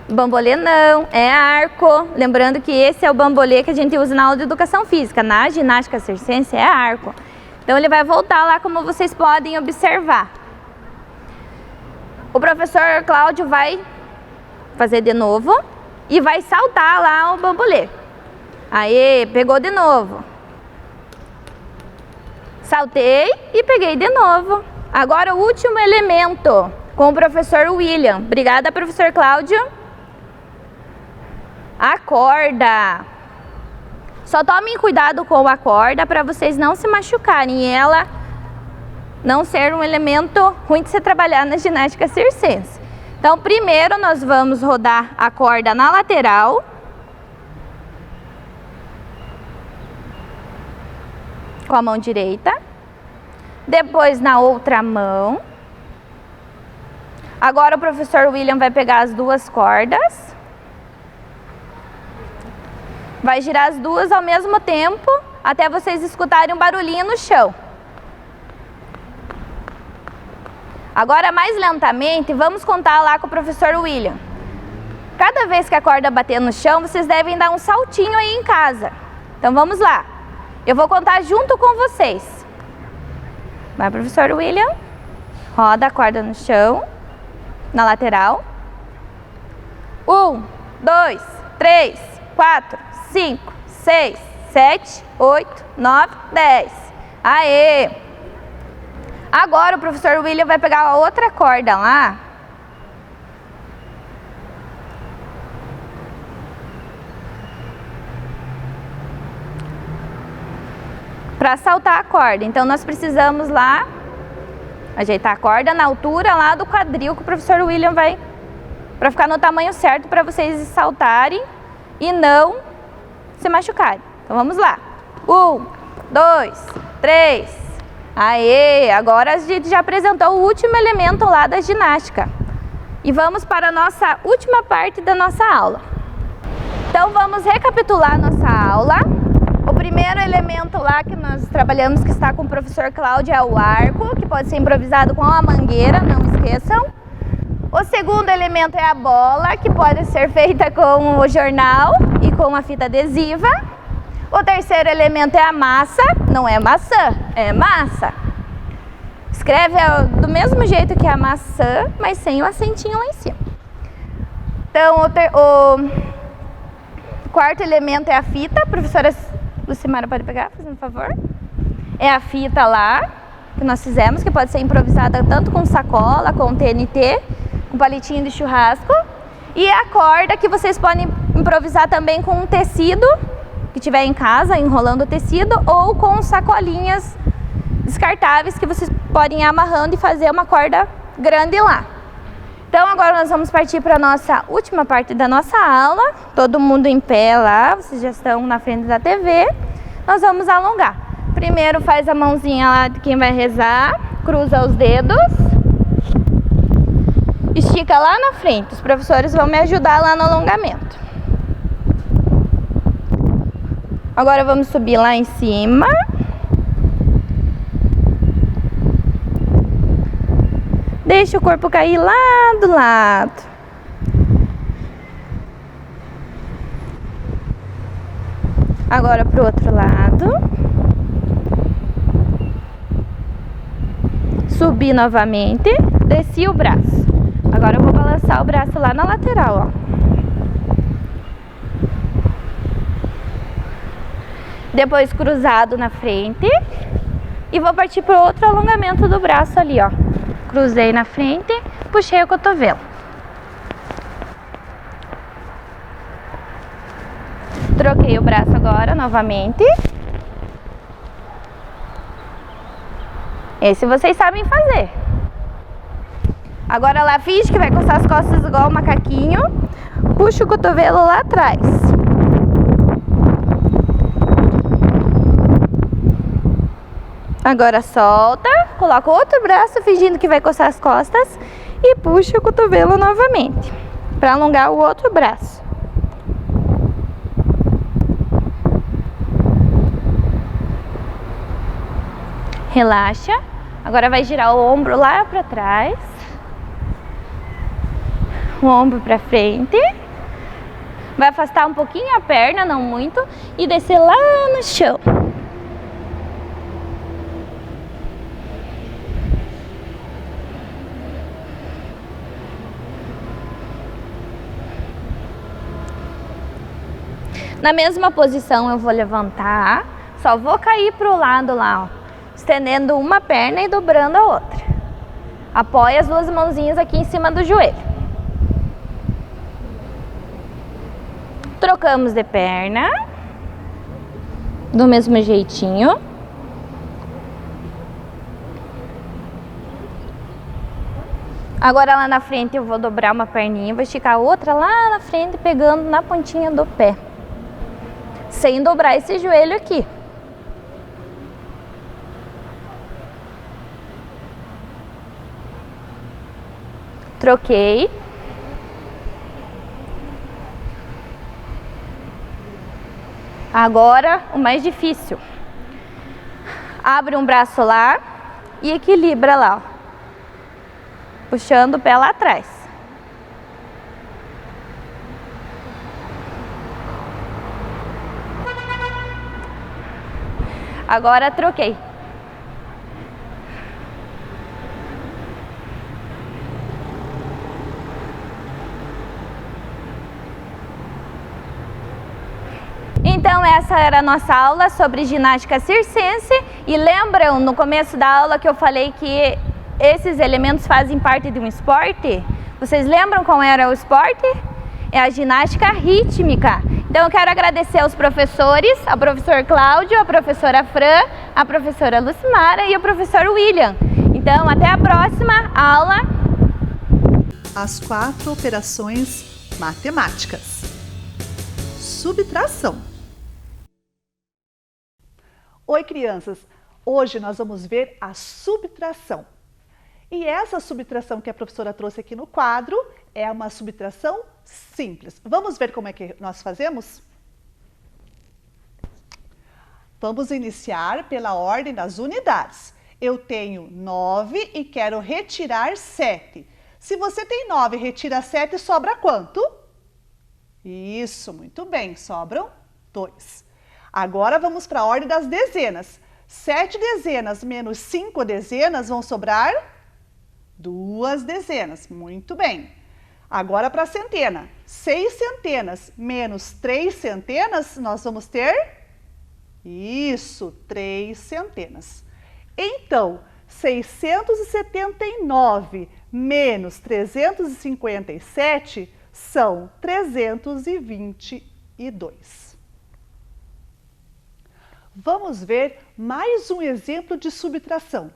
Bambolê não, é arco. Lembrando que esse é o bambolê que a gente usa na aula de educação física. Na ginástica circense é arco. Então ele vai voltar lá, como vocês podem observar. O professor Cláudio vai fazer de novo e vai saltar lá o bambolê. Aê, pegou de novo. Saltei e peguei de novo. Agora o último elemento, com o professor William. Obrigada, professor Cláudio. A corda. Só tomem cuidado com a corda para vocês não se machucarem e ela não ser um elemento ruim de se trabalhar na ginástica circense. Então, primeiro nós vamos rodar a corda na lateral. Com a mão direita. Depois na outra mão. Agora o professor William vai pegar as duas cordas. Vai girar as duas ao mesmo tempo, até vocês escutarem um barulhinho no chão. Agora, mais lentamente, vamos contar lá com o professor William. Cada vez que a corda bater no chão, vocês devem dar um saltinho aí em casa. Então, vamos lá. Eu vou contar junto com vocês. Vai, professor William. Roda a corda no chão, na lateral. 1, 2, 3, 4, 5, 6, 7, 8, 9, 10. Aê! Agora o professor William vai pegar a outra corda lá. Para saltar a corda. Então nós precisamos lá ajeitar a corda na altura lá do quadril que o professor William vai, para ficar no tamanho certo para vocês saltarem e não se machucarem. Então vamos lá. 1, 2, 3. Aê! Agora a gente já apresentou o último elemento lá da ginástica. E vamos para a nossa última parte da nossa aula. Então vamos recapitular a nossa aula. O primeiro elemento lá que nós trabalhamos, que está com o professor Cláudio, é o arco, que pode ser improvisado com a mangueira, não esqueçam. O segundo elemento é a bola, que pode ser feita com o jornal e com a fita adesiva. O terceiro elemento é a massa, não é maçã, é massa. Escreve do mesmo jeito que a maçã, mas sem o acentinho lá em cima. Então, o quarto elemento é a fita. A professora Lucimara pode pegar, fazendo favor. É a fita lá, que nós fizemos, que pode ser improvisada tanto com sacola, com TNT, com palitinho de churrasco. E a corda, que vocês podem improvisar também com um tecido, que tiver em casa, enrolando o tecido, ou com sacolinhas descartáveis que vocês podem ir amarrando e fazer uma corda grande lá. Então agora nós vamos partir para a nossa última parte da nossa aula. Todo mundo em pé lá, vocês já estão na frente da TV. Nós vamos alongar. Primeiro faz a mãozinha lá de quem vai rezar, cruza os dedos, estica lá na frente. Os professores vão me ajudar lá no alongamento. Agora vamos subir lá em cima. Deixa o corpo cair lá do lado. Agora pro outro lado. Subi novamente. Desci o braço. Agora eu vou balançar o braço lá na lateral, ó. Depois cruzado na frente. E vou partir para o outro alongamento do braço ali, ó. Cruzei na frente, puxei o cotovelo. Troquei o braço agora novamente. Esse vocês sabem fazer. Agora lá finge que vai coçar as costas igual o macaquinho. Puxa o cotovelo lá atrás. Agora solta, coloca o outro braço fingindo que vai coçar as costas e puxa o cotovelo novamente, para alongar o outro braço. Relaxa, agora vai girar o ombro lá para trás, o ombro para frente, vai afastar um pouquinho a perna, não muito, e descer lá no chão. Na mesma posição eu vou levantar, só vou cair para o lado lá, ó, estendendo uma perna e dobrando a outra. Apoia as duas mãozinhas aqui em cima do joelho. Trocamos de perna, do mesmo jeitinho. Agora lá na frente eu vou dobrar uma perninha, vou esticar a outra lá na frente, pegando na pontinha do pé. Sem dobrar esse joelho aqui. Troquei. Agora o mais difícil. Abre um braço lá e equilibra lá, ó. Puxando o pé lá atrás. Agora troquei. Então essa era a nossa aula sobre ginástica circense e lembram no começo da aula que eu falei que esses elementos fazem parte de um esporte? Vocês lembram qual era o esporte? É a ginástica rítmica. Então eu quero agradecer aos professores, ao professor Cláudio, a professora Fran, a professora Lucimara e o professor William. Então até a próxima aula. As 4 operações matemáticas. Subtração. Oi, crianças! Hoje nós vamos ver a subtração. E essa subtração que a professora trouxe aqui no quadro é uma subtração simples. Vamos ver como é que nós fazemos? Vamos iniciar pela ordem das unidades. Eu tenho 9 e quero retirar 7. Se você tem 9 e retira 7, sobra quanto? Isso, muito bem, sobram 2. Agora vamos para a ordem das dezenas. 7 dezenas menos 5 dezenas vão sobrar 2 dezenas, muito bem. Agora para a centena. 6 centenas menos 3 centenas, nós vamos ter, isso, 3 centenas. Então, 679 menos 357 são 322. Vamos ver mais um exemplo de subtração.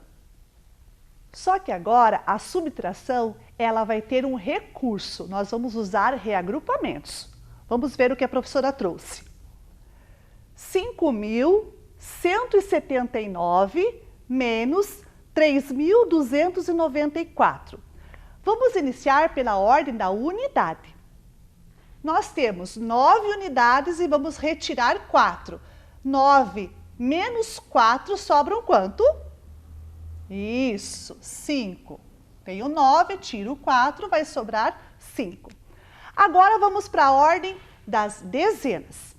Só que agora a subtração ela vai ter um recurso. Nós vamos usar reagrupamentos. Vamos ver o que a professora trouxe. 5.179 menos 3.294. Vamos iniciar pela ordem da unidade. Nós temos 9 unidades e vamos retirar 4. 9 menos 4 sobram quanto? Isso, 5. Tenho 9, tiro 4, vai sobrar 5. Agora vamos para a ordem das dezenas.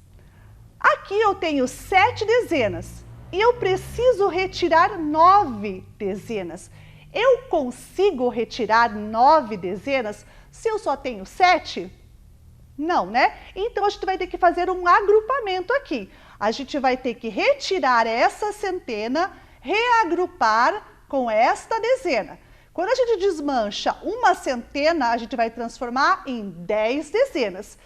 Aqui eu tenho 7 dezenas e eu preciso retirar 9 dezenas. Eu consigo retirar 9 dezenas se eu só tenho 7? Não, né? Então a gente vai ter que fazer um agrupamento aqui. A gente vai ter que retirar essa centena, reagrupar com esta dezena. Quando a gente desmancha uma centena, a gente vai transformar em 10 dezenas.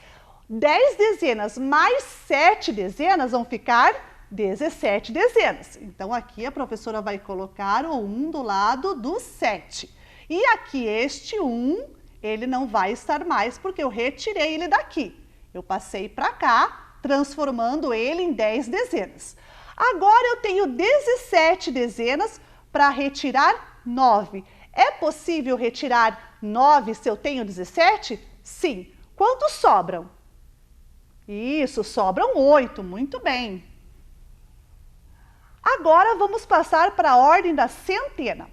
10 dezenas mais 7 dezenas vão ficar 17 dezenas. Então aqui a professora vai colocar o 1 do lado do 7. E aqui este 1, ele não vai estar mais porque eu retirei ele daqui. Eu passei para cá, transformando ele em 10 dezenas. Agora eu tenho 17 dezenas para retirar 9. É possível retirar 9 se eu tenho 17? Sim. Quantos sobram? Isso, sobram 8. Muito bem. Agora vamos passar para a ordem da centena.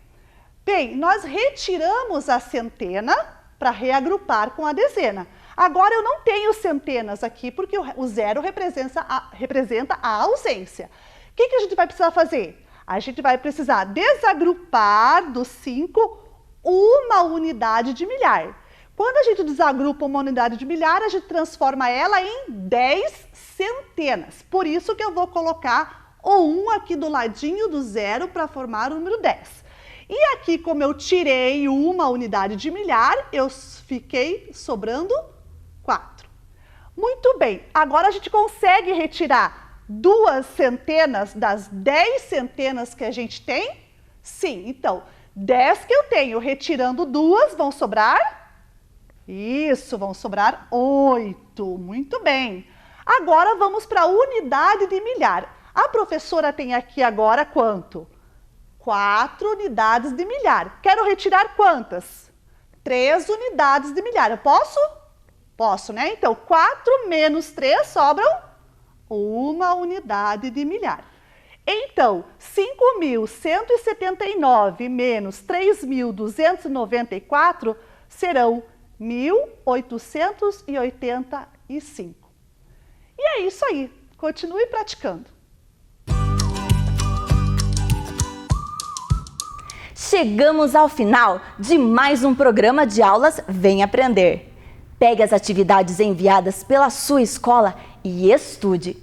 Bem, nós retiramos a centena para reagrupar com a dezena. Agora eu não tenho centenas aqui porque o zero representa a ausência. O que a gente vai precisar fazer? A gente vai precisar desagrupar do 5 uma unidade de milhar. Quando a gente desagrupa uma unidade de milhar, a gente transforma ela em 10 centenas. Por isso que eu vou colocar o 1 aqui do ladinho do zero para formar o número 10. E aqui, como eu tirei uma unidade de milhar, eu fiquei sobrando 4. Muito bem, agora a gente consegue retirar 2 centenas das 10 centenas que a gente tem? Sim, então, 10 que eu tenho, retirando 2, vão sobrar? Isso, vão sobrar 8. Muito bem. Agora vamos para a unidade de milhar. A professora tem aqui agora quanto? 4 unidades de milhar. Quero retirar quantas? 3 unidades de milhar. Eu posso? Posso, né? Então, 4 menos 3 sobram 1 unidade de milhar. Então, 5.179 menos 3.294 serão 1.885. E é isso aí. Continue praticando. Chegamos ao final de mais um programa de aulas Vem Aprender. Pegue as atividades enviadas pela sua escola e estude.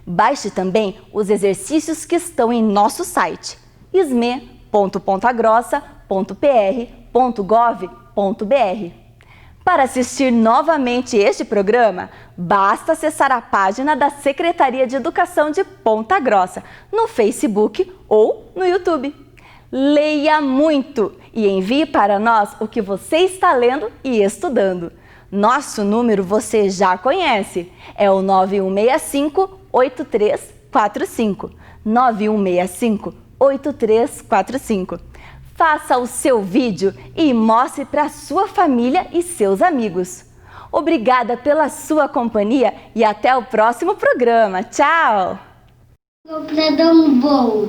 Baixe também os exercícios que estão em nosso site sme.pontagrossa.pr.gov.br. Para assistir novamente este programa, basta acessar a página da Secretaria de Educação de Ponta Grossa no Facebook ou no YouTube. Leia muito e envie para nós o que você está lendo e estudando. Nosso número você já conhece, é o 9165-8345. 9165-8345. Faça o seu vídeo e mostre para sua família e seus amigos. Obrigada pela sua companhia e até o próximo programa. Tchau! Pra dar um bom.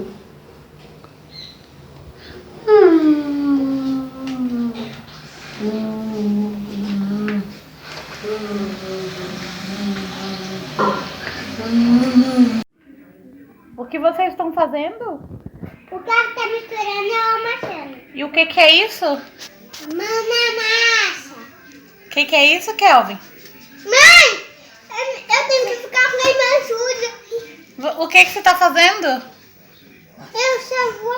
O que vocês estão fazendo? O cara tá misturando a maçã. E o que é isso? Massa. O que é isso, Kelvin? Mãe, eu tenho que ficar com a minha suja. O que você está fazendo? Eu só vou